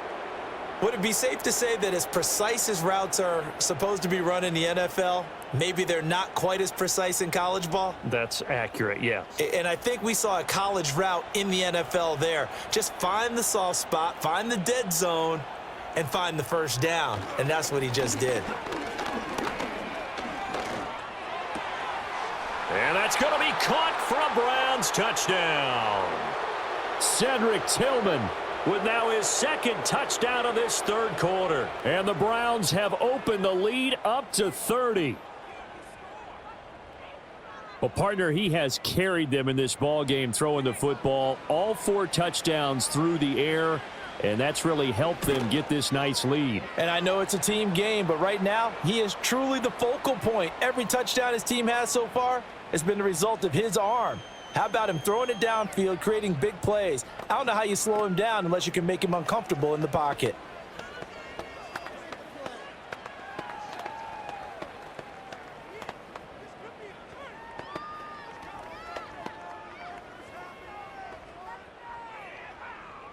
Would it be safe to say that as precise as routes are supposed to be run in the NFL, maybe they're not quite as precise in college ball? That's accurate, yeah. And I think we saw a college route in the NFL there. Just find the soft spot, find the dead zone, and find the first down. And that's what he just did. And that's going to be caught for a Browns touchdown. Cedric Tillman with now his second touchdown of this third quarter. And the Browns have opened the lead up to 30. Well, partner, he has carried them in this ball game throwing the football. All 4 touchdowns through the air, and that's really helped them get this nice lead. And I know it's a team game, but right now, he is truly the focal point. Every touchdown his team has so far has been the result of his arm. How about him throwing it downfield, creating big plays? I don't know how you slow him down unless you can make him uncomfortable in the pocket.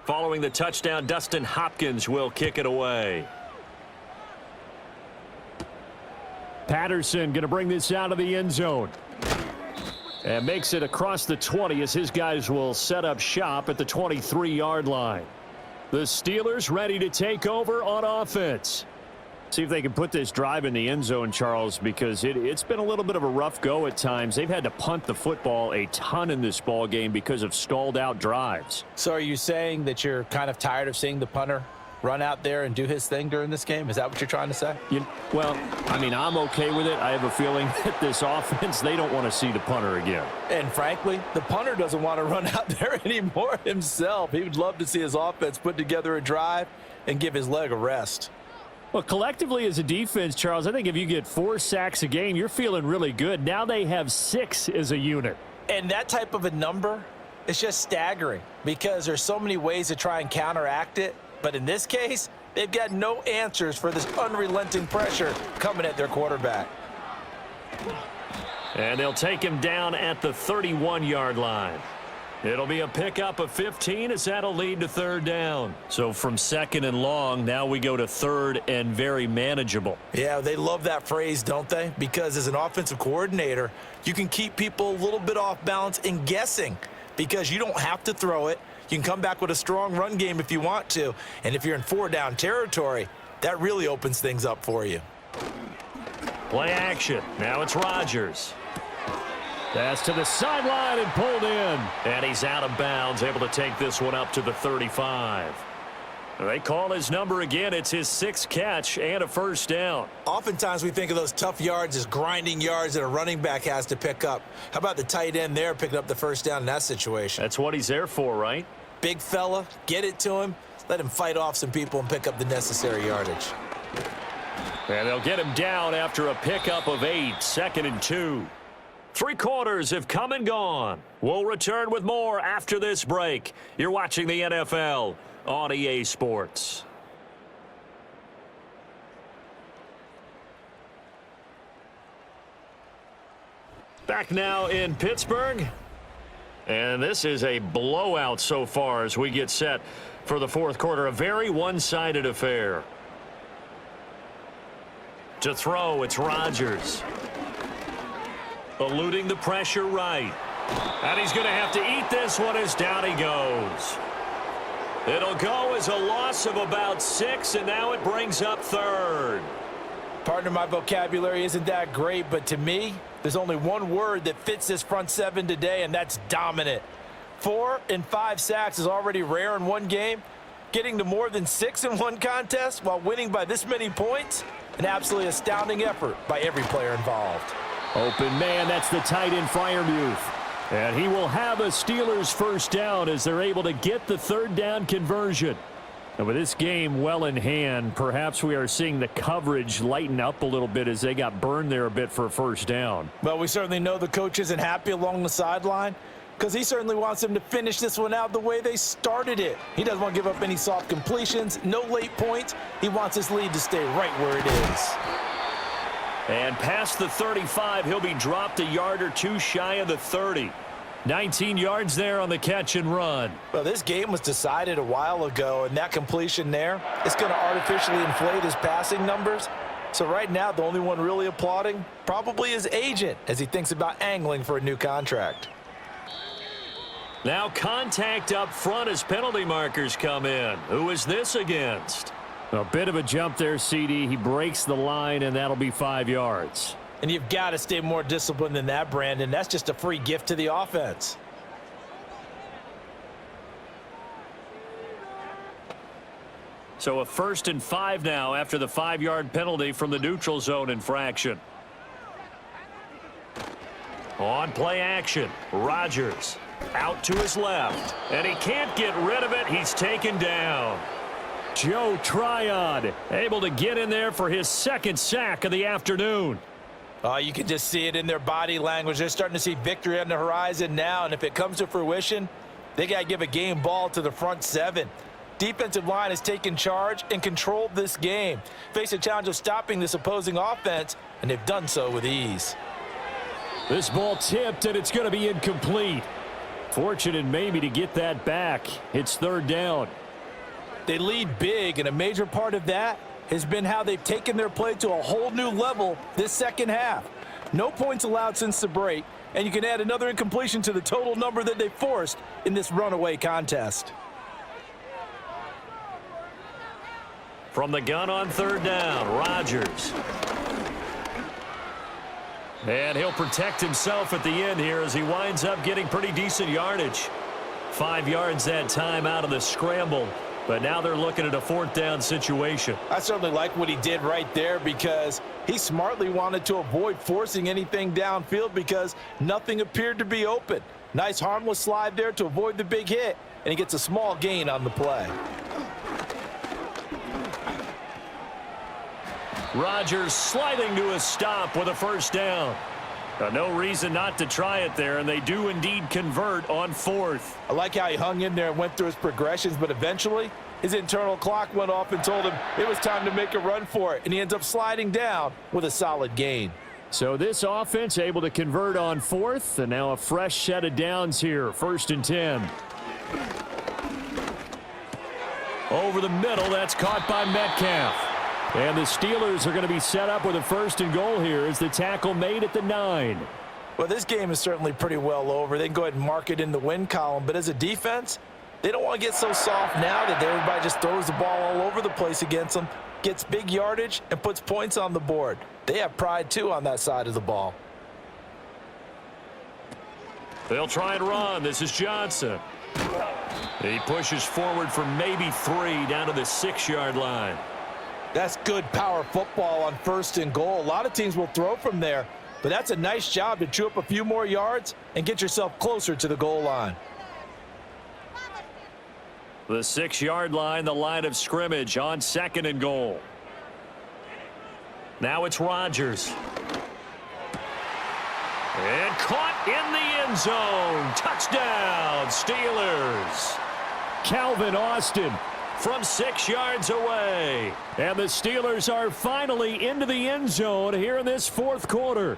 Following the touchdown, Dustin Hopkins will kick it away. Patterson going to bring this out of the end zone. And makes it across the 20 as his guys will set up shop at the 23-yard line. The Steelers ready to take over on offense. See if they can put this drive in the end zone, Charles, because it's been a little bit of a rough go at times. They've had to punt the football a ton in this ball game because of stalled out drives. So are you saying that you're kind of tired of seeing the punter run out there and do his thing during this game? Is that what you're trying to say? Well, I mean, I'm okay with it. I have a feeling that this offense, they don't want to see the punter again. And frankly, the punter doesn't want to run out there anymore himself. He would love to see his offense put together a drive and give his leg a rest. Well, collectively as a defense, Charles, I think if you get 4 sacks a game, you're feeling really good. Now they have 6 as a unit. And that type of a number is just staggering because there's so many ways to try and counteract it. But in this case, they've got no answers for this unrelenting pressure coming at their quarterback. And they'll take him down at the 31-yard line. It'll be a pickup of 15 as that'll lead to third down. So from second and long, now we go to third and very manageable. Yeah, they love that phrase, don't they? Because as an offensive coordinator, you can keep people a little bit off balance and guessing because you don't have to throw it. You can come back with a strong run game if you want to. And if you're in 4-down territory, that really opens things up for you. Play action. Now it's Rodgers. Pass to the sideline and pulled in. And he's out of bounds, able to take this one up to the 35. They call his number again. It's his 6th catch and a first down. Oftentimes we think of those tough yards as grinding yards that a running back has to pick up. How about the tight end there picking up the first down in that situation? That's what he's there for, right? Big fella, get it to him, let him fight off some people and pick up the necessary yardage. And they'll get him down after a pickup of 8, 2nd and 2. 3 quarters have come and gone. We'll return with more after this break. You're watching the NFL on EA Sports. Back now in Pittsburgh. And this is a blowout so far as we get set for the fourth quarter. A very one-sided affair. To throw, it's Rodgers. Eluding the pressure right. And he's going to have to eat this one as down he goes. It'll go as a loss of about 6, and now it brings up third. Partner, my vocabulary isn't that great, but to me, there's only one word that fits this front seven today, and that's dominant. 4 and 5 sacks is already rare in one game. Getting to more than 6 in one contest while winning by this many points, an absolutely astounding effort by every player involved. Open man, that's the tight end Freiermuth. And he will have a Steelers first down as they're able to get the third down conversion. And with this game well in hand, perhaps we are seeing the coverage lighten up a little bit as they got burned there a bit for a first down. Well, we certainly know the coach isn't happy along the sideline. because he certainly wants them to finish this one out the way they started it. He doesn't want to give up any soft completions, no late points. He wants his lead to stay right where it is. And past the 35, he'll be dropped a yard or two shy of the 30. 19 yards there on the catch and run. Well, this game was decided a while ago, and that completion there is going to artificially inflate his passing numbers. So right now, the only one really applauding probably his agent as he thinks about angling for a new contract. Now contact up front as penalty markers come in. Who is this against? A bit of a jump there, CD. He breaks the line, and that'll be 5 yards. And you've got to stay more disciplined than that, Brandon. That's just a free gift to the offense. So a 1st and 5 now after the 5-yard penalty from the neutral zone infraction. On play action, Rodgers out to his left, and he can't get rid of it. He's taken down. Joe Tryon able to get in there for his 2nd sack of the afternoon. You can just see it in their body language. They're starting to see victory on the horizon now, and if it comes to fruition, they got to give a game ball to the front 7. Defensive line has taken charge and controlled this game. Face a challenge of stopping this opposing offense, and they've done so with ease. This ball tipped, and it's going to be incomplete. Fortunate maybe to get that back. It's 3rd down. They lead big, and a major part of that has been how they've taken their play to a whole new level this second half. No points allowed since the break, and you can add another incompletion to the total number that they forced in this runaway contest. From the gun on 3rd down, Rodgers. And he'll protect himself at the end here as he winds up getting pretty decent yardage. 5 yards that time out of the scramble. But now they're looking at a 4th down situation. I certainly like what he did right there because he smartly wanted to avoid forcing anything downfield because nothing appeared to be open. Nice harmless slide there to avoid the big hit, and he gets a small gain on the play. Rodgers sliding to a stop with a 1st down. No reason not to try it there, and they do indeed convert on 4th. I like how he hung in there and went through his progressions, but eventually his internal clock went off and told him it was time to make a run for it, and he ends up sliding down with a solid gain. So this offense able to convert on 4th, and now a fresh set of downs here, 1st and 10. Over the middle, that's caught by Metcalf. And the Steelers are going to be set up with a 1st and goal here as the tackle made at the 9. Well, this game is certainly pretty well over. They can go ahead and mark it in the win column, but as a defense, they don't want to get so soft now that everybody just throws the ball all over the place against them, gets big yardage, and puts points on the board. They have pride, too, on that side of the ball. They'll try and run. This is Johnson. He pushes forward for maybe 3 down to the 6-yard line. That's good power football on 1st and goal. A lot of teams will throw from there, but that's a nice job to chew up a few more yards and get yourself closer to the goal line. The 6-yard line, the line of scrimmage on 2nd and goal. Now it's Rodgers. And caught in the end zone. Touchdown, Steelers. Calvin Austin from 6 yards away. And the Steelers are finally into the end zone here in this 4th quarter.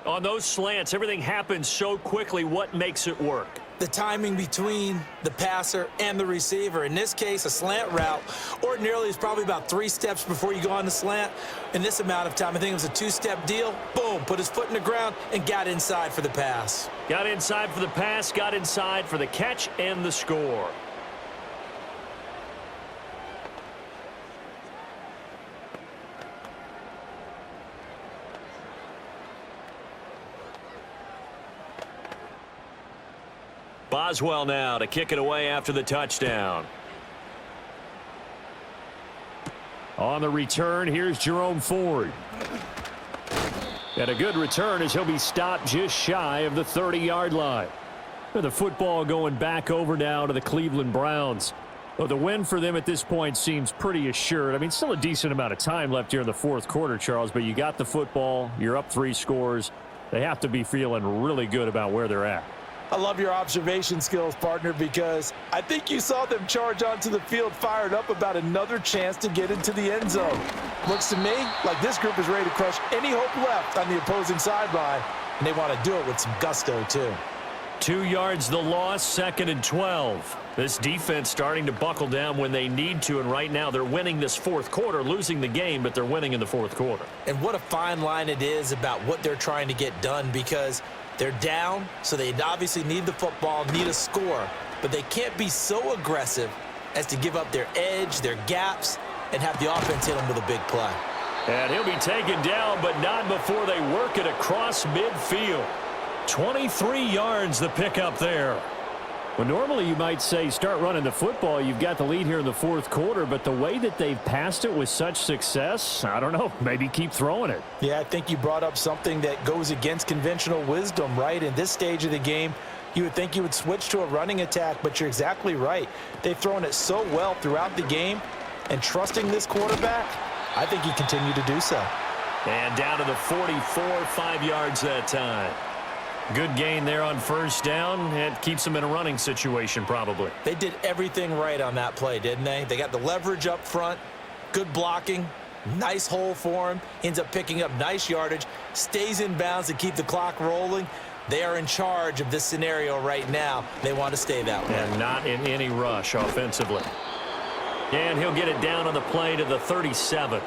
On those slants, everything happens so quickly. What makes it work? The timing between the passer and the receiver. In this case, a slant route ordinarily is probably about 3 steps before you go on the slant. In this amount of time, I think it was a 2-step deal. Boom, put his foot in the ground and got inside for the pass. Got inside for the pass, got inside for the catch and the score. Boswell now to kick it away after the touchdown. On the return, here's Jerome Ford. And a good return as he'll be stopped just shy of the 30-yard line. The football going back over now to the Cleveland Browns. Well, the win for them at this point seems pretty assured. I mean, still a decent amount of time left here in the 4th quarter, Charles, but you got the football. You're up 3 scores. They have to be feeling really good about where they're at. I love your observation skills, partner, because I think you saw them charge onto the field fired up about another chance to get into the end zone. Looks to me like this group is ready to crush any hope left on the opposing sideline, and they want to do it with some gusto, too. 2 yards the loss, 2nd and 12. This defense starting to buckle down when they need to, and right now they're winning this fourth quarter, losing the game, but they're winning in the fourth quarter. And what a fine line it is about what they're trying to get done, because they're down, so they obviously need the football, need a score, but they can't be so aggressive as to give up their edge, their gaps, and have the offense hit them with a big play. And he'll be taken down, but not before they work it across midfield. 23 yards the pickup there. Well, normally you might say start running the football. You've got the lead here in the fourth quarter, but the way that they've passed it with such success, I don't know, maybe keep throwing it. Yeah, I think you brought up something that goes against conventional wisdom, right? In this stage of the game, you would think you would switch to a running attack, but you're exactly right. They've thrown it so well throughout the game, and trusting this quarterback, I think he continued to do so. And down to the 44, 5 yards that time. Good gain there on first down. It keeps them in a running situation probably. They did everything right on that play, didn't they? They got the leverage up front, good blocking, nice hole for him, ends up picking up nice yardage, stays in bounds to keep the clock rolling. They are in charge of this scenario right now. They want to stay that way. And not in any rush offensively. And he'll get it down on the play to the 37.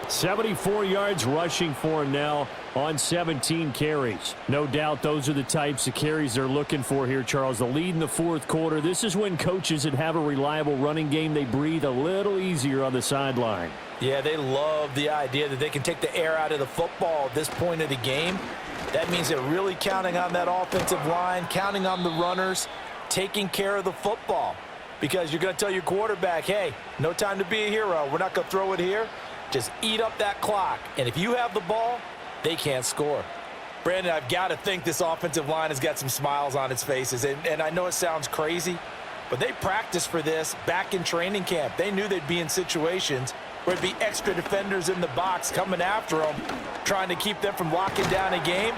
74 yards rushing for him now on 17 carries. No doubt those are the types of carries they're looking for here, Charles. The lead in the fourth quarter. This is when coaches that have a reliable running game, they breathe a little easier on the sideline. Yeah, they love the idea that they can take the air out of the football at this point of the game. That means they're really counting on that offensive line, counting on the runners, taking care of the football. Because you're going to tell your quarterback, hey, no time to be a hero. We're not going to throw it here. Just eat up that clock. And if you have the ball, they can't score. Brandon, I've got to think this offensive line has got some smiles on its faces. And I know it sounds crazy, but they practiced for this back in training camp. They knew they'd be in situations where there'd be extra defenders in the box coming after them, trying to keep them from locking down a game.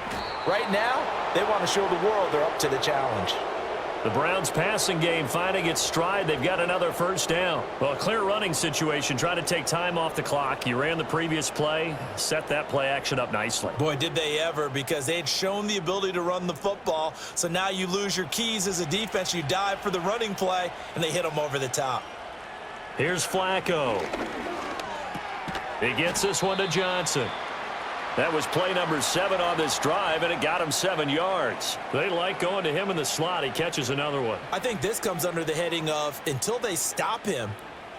Right now, they want to show the world they're up to the challenge. The Browns passing game finding its stride. They've got another first down. Well, a clear running situation. Trying to take time off the clock. You ran the previous play. Set that play action up nicely. Boy, did they ever, because they had shown the ability to run the football. So now you lose your keys as a defense. You dive for the running play, and they hit them over the top. Here's Flacco. He gets this one to Johnson. That was play number 7 on this drive, and it got him 7 yards. They like going to him in the slot. He catches another one. I think this comes under the heading of, until they stop him,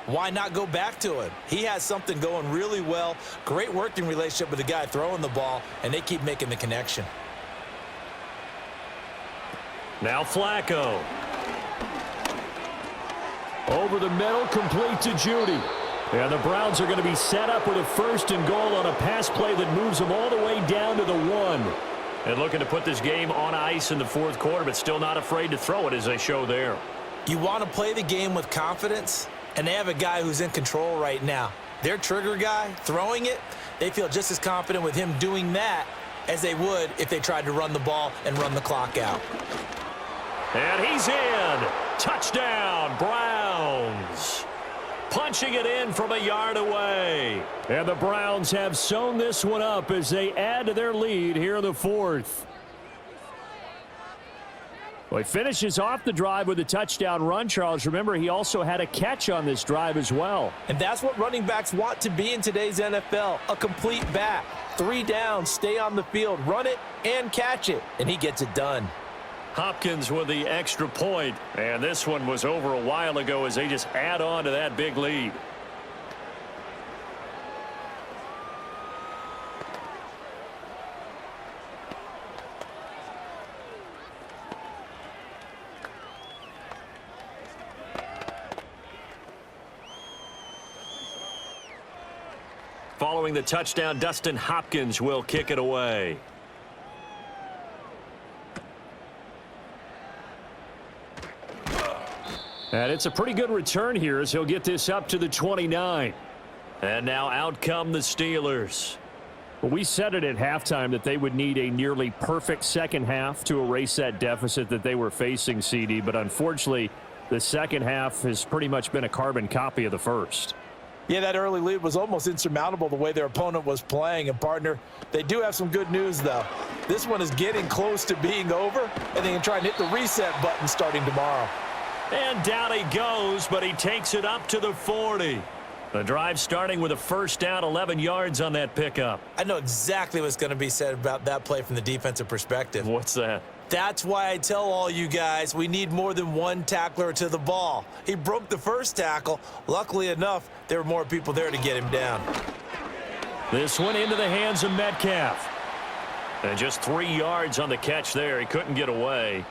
why not go back to him? He has something going really well. Great working relationship with the guy throwing the ball, and they keep making the connection. Now Flacco. Over the middle, complete to Judy. And the Browns are going to be set up with a 1st and goal on a pass play that moves them all the way down to the 1. And looking to put this game on ice in the fourth quarter, but still not afraid to throw it as they show there. You want to play the game with confidence, and they have a guy who's in control right now. Their trigger guy throwing it, they feel just as confident with him doing that as they would if they tried to run the ball and run the clock out. And he's in. Touchdown, Browns. Punching it in from a yard away. And the Browns have sewn this one up as they add to their lead here in the fourth. Well, he finishes off the drive with a touchdown run, Charles. Remember, he also had a catch on this drive as well. And that's what running backs want to be in today's NFL, a complete back. 3 downs, stay on the field, run it, and catch it. And he gets it done. Hopkins with the extra point. And this one was over a while ago as they just add on to that big lead. Following the touchdown, Dustin Hopkins will kick it away. And it's a pretty good return here as he'll get this up to the 29. And now out come the Steelers. Well, we said it at halftime that they would need a nearly perfect second half to erase that deficit that they were facing, CD. But unfortunately, the second half has pretty much been a carbon copy of the first. Yeah, that early lead was almost insurmountable the way their opponent was playing. And, partner, they do have some good news, though. This one is getting close to being over, and they can try and hit the reset button starting tomorrow. And down he goes, but he takes it up to the 40. The drive starting with a first down, 11 yards on that pickup. I know exactly what's going to be said about that play from the defensive perspective. What's that? That's why I tell all you guys we need more than one tackler to the ball. He broke the first tackle. Luckily enough, there were more people there to get him down. This one into the hands of Metcalf. And just 3 yards on the catch there. He couldn't get away.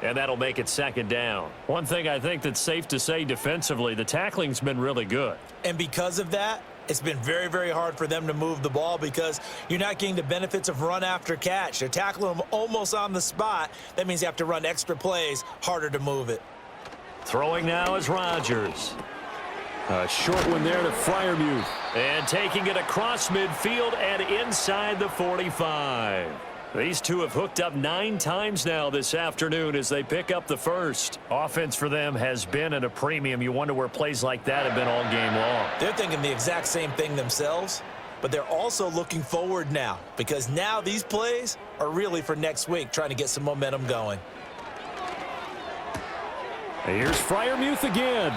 And that'll make it second down. One thing I think that's safe to say defensively, the tackling's been really good. And because of that, it's been very, very hard for them to move the ball because you're not getting the benefits of run after catch. They're tackling them almost on the spot. That means you have to run extra plays, harder to move it. Throwing now is Rodgers. A short one there to Freiermuth. And taking it across midfield and inside the 45. These two have hooked up 9 times now this afternoon as they pick up the first. Offense for them has been at a premium. You wonder where plays like that have been all game long. They're thinking the exact same thing themselves, but they're also looking forward now because now these plays are really for next week, trying to get some momentum going. Here's Freiermuth again.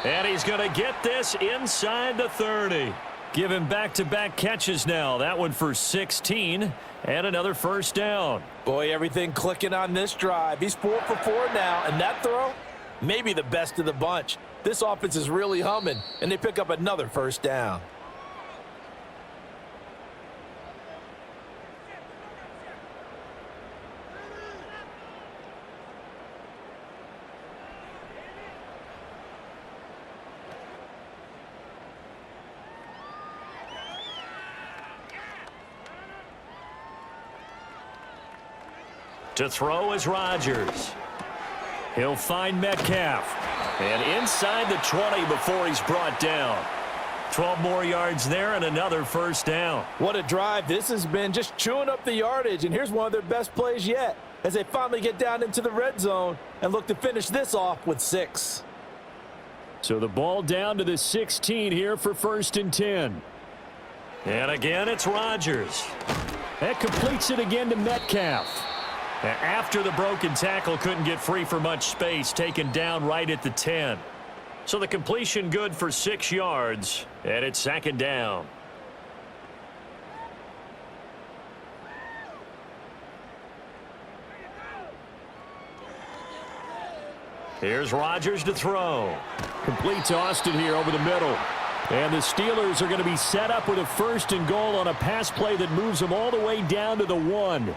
And he's going to get this inside the 30. Give him back-to-back catches now. That one for 16 and another first down. Boy, everything clicking on this drive. He's 4 for 4 now, and that throw, maybe the best of the bunch. This offense is really humming, and they pick up another first down. To throw is Rodgers. He'll find Metcalf. And inside the 20 before he's brought down. 12 more yards there and another first down. What a drive this has been, just chewing up the yardage. And here's one of their best plays yet as they finally get down into the red zone and look to finish this off with 6. So the ball down to the 16 here for first and 10. And again, it's Rodgers. That completes it again to Metcalf. After the broken tackle, couldn't get free for much space, taken down right at the 10. So the completion good for 6 yards, and it's second down. Here's Rodgers to throw. Complete to Austin here over the middle. And the Steelers are going to be set up with a first and goal on a pass play that moves them all the way down to the 1.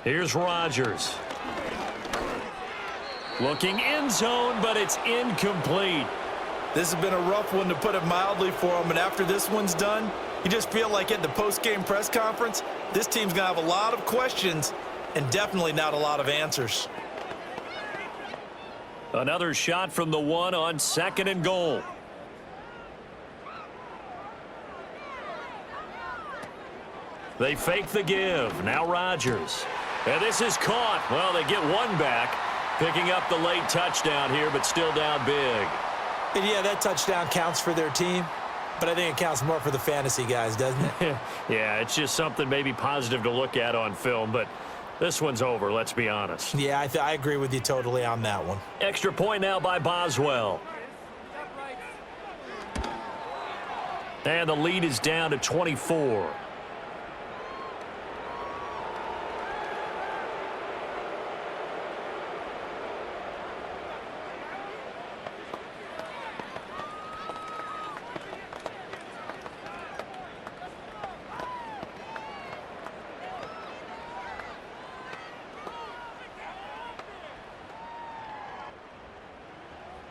Here's Rodgers. Looking end zone, but it's incomplete. This has been a rough one, to put it mildly, for them. And after this one's done, you just feel like at the post-game press conference, this team's going to have a lot of questions and definitely not a lot of answers. Another shot from the 1 on second and goal. They fake the give. Now Rodgers. And this is caught. Well, they get one back. Picking up the late touchdown here, but still down big. And yeah, that touchdown counts for their team, but I think it counts more for the fantasy guys, doesn't it? Yeah, it's just something maybe positive to look at on film, but this one's over, let's be honest. Yeah, I agree with you totally on that one. Extra point now by Boswell. And the lead is down to 24.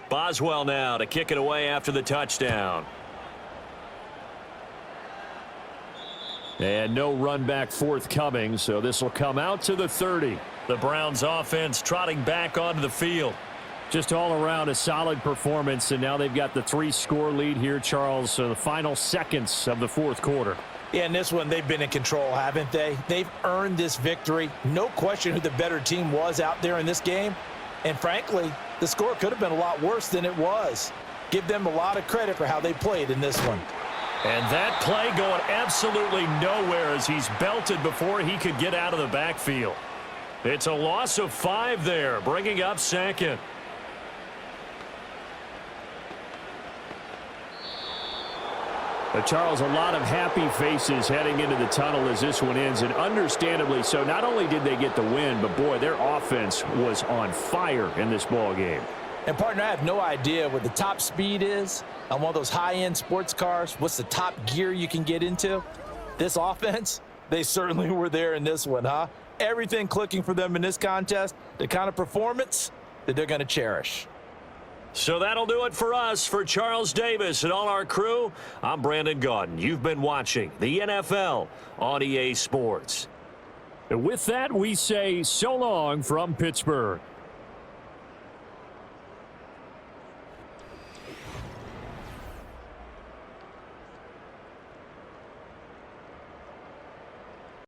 Boswell now to kick it away after the touchdown. And no run back forthcoming, so this will come out to the 30. The Browns offense trotting back onto the field. Just all around a solid performance, and now they've got the 3-score lead here, Charles, so the final seconds of the fourth quarter. Yeah, in this one, they've been in control, haven't they? They've earned this victory. No question who the better team was out there in this game. And frankly, the score could have been a lot worse than it was. Give them a lot of credit for how they played in this one. And that play going absolutely nowhere as he's belted before he could get out of the backfield. It's a loss of 5 there, bringing up second. Charles, a lot of happy faces heading into the tunnel as this one ends, and understandably so. Not only did they get the win, but boy, their offense was on fire in this ball game. And partner, I have no idea what the top speed is on one of those high-end sports cars. What's the top gear you can get into? This offense, they certainly were there in this one, huh? Everything clicking for them in this contest, the kind of performance that they're going to cherish. So that'll do it for us. For Charles Davis and all our crew, I'm Brandon Gaudin. You've been watching the NFL on EA Sports. And with that, we say so long from Pittsburgh.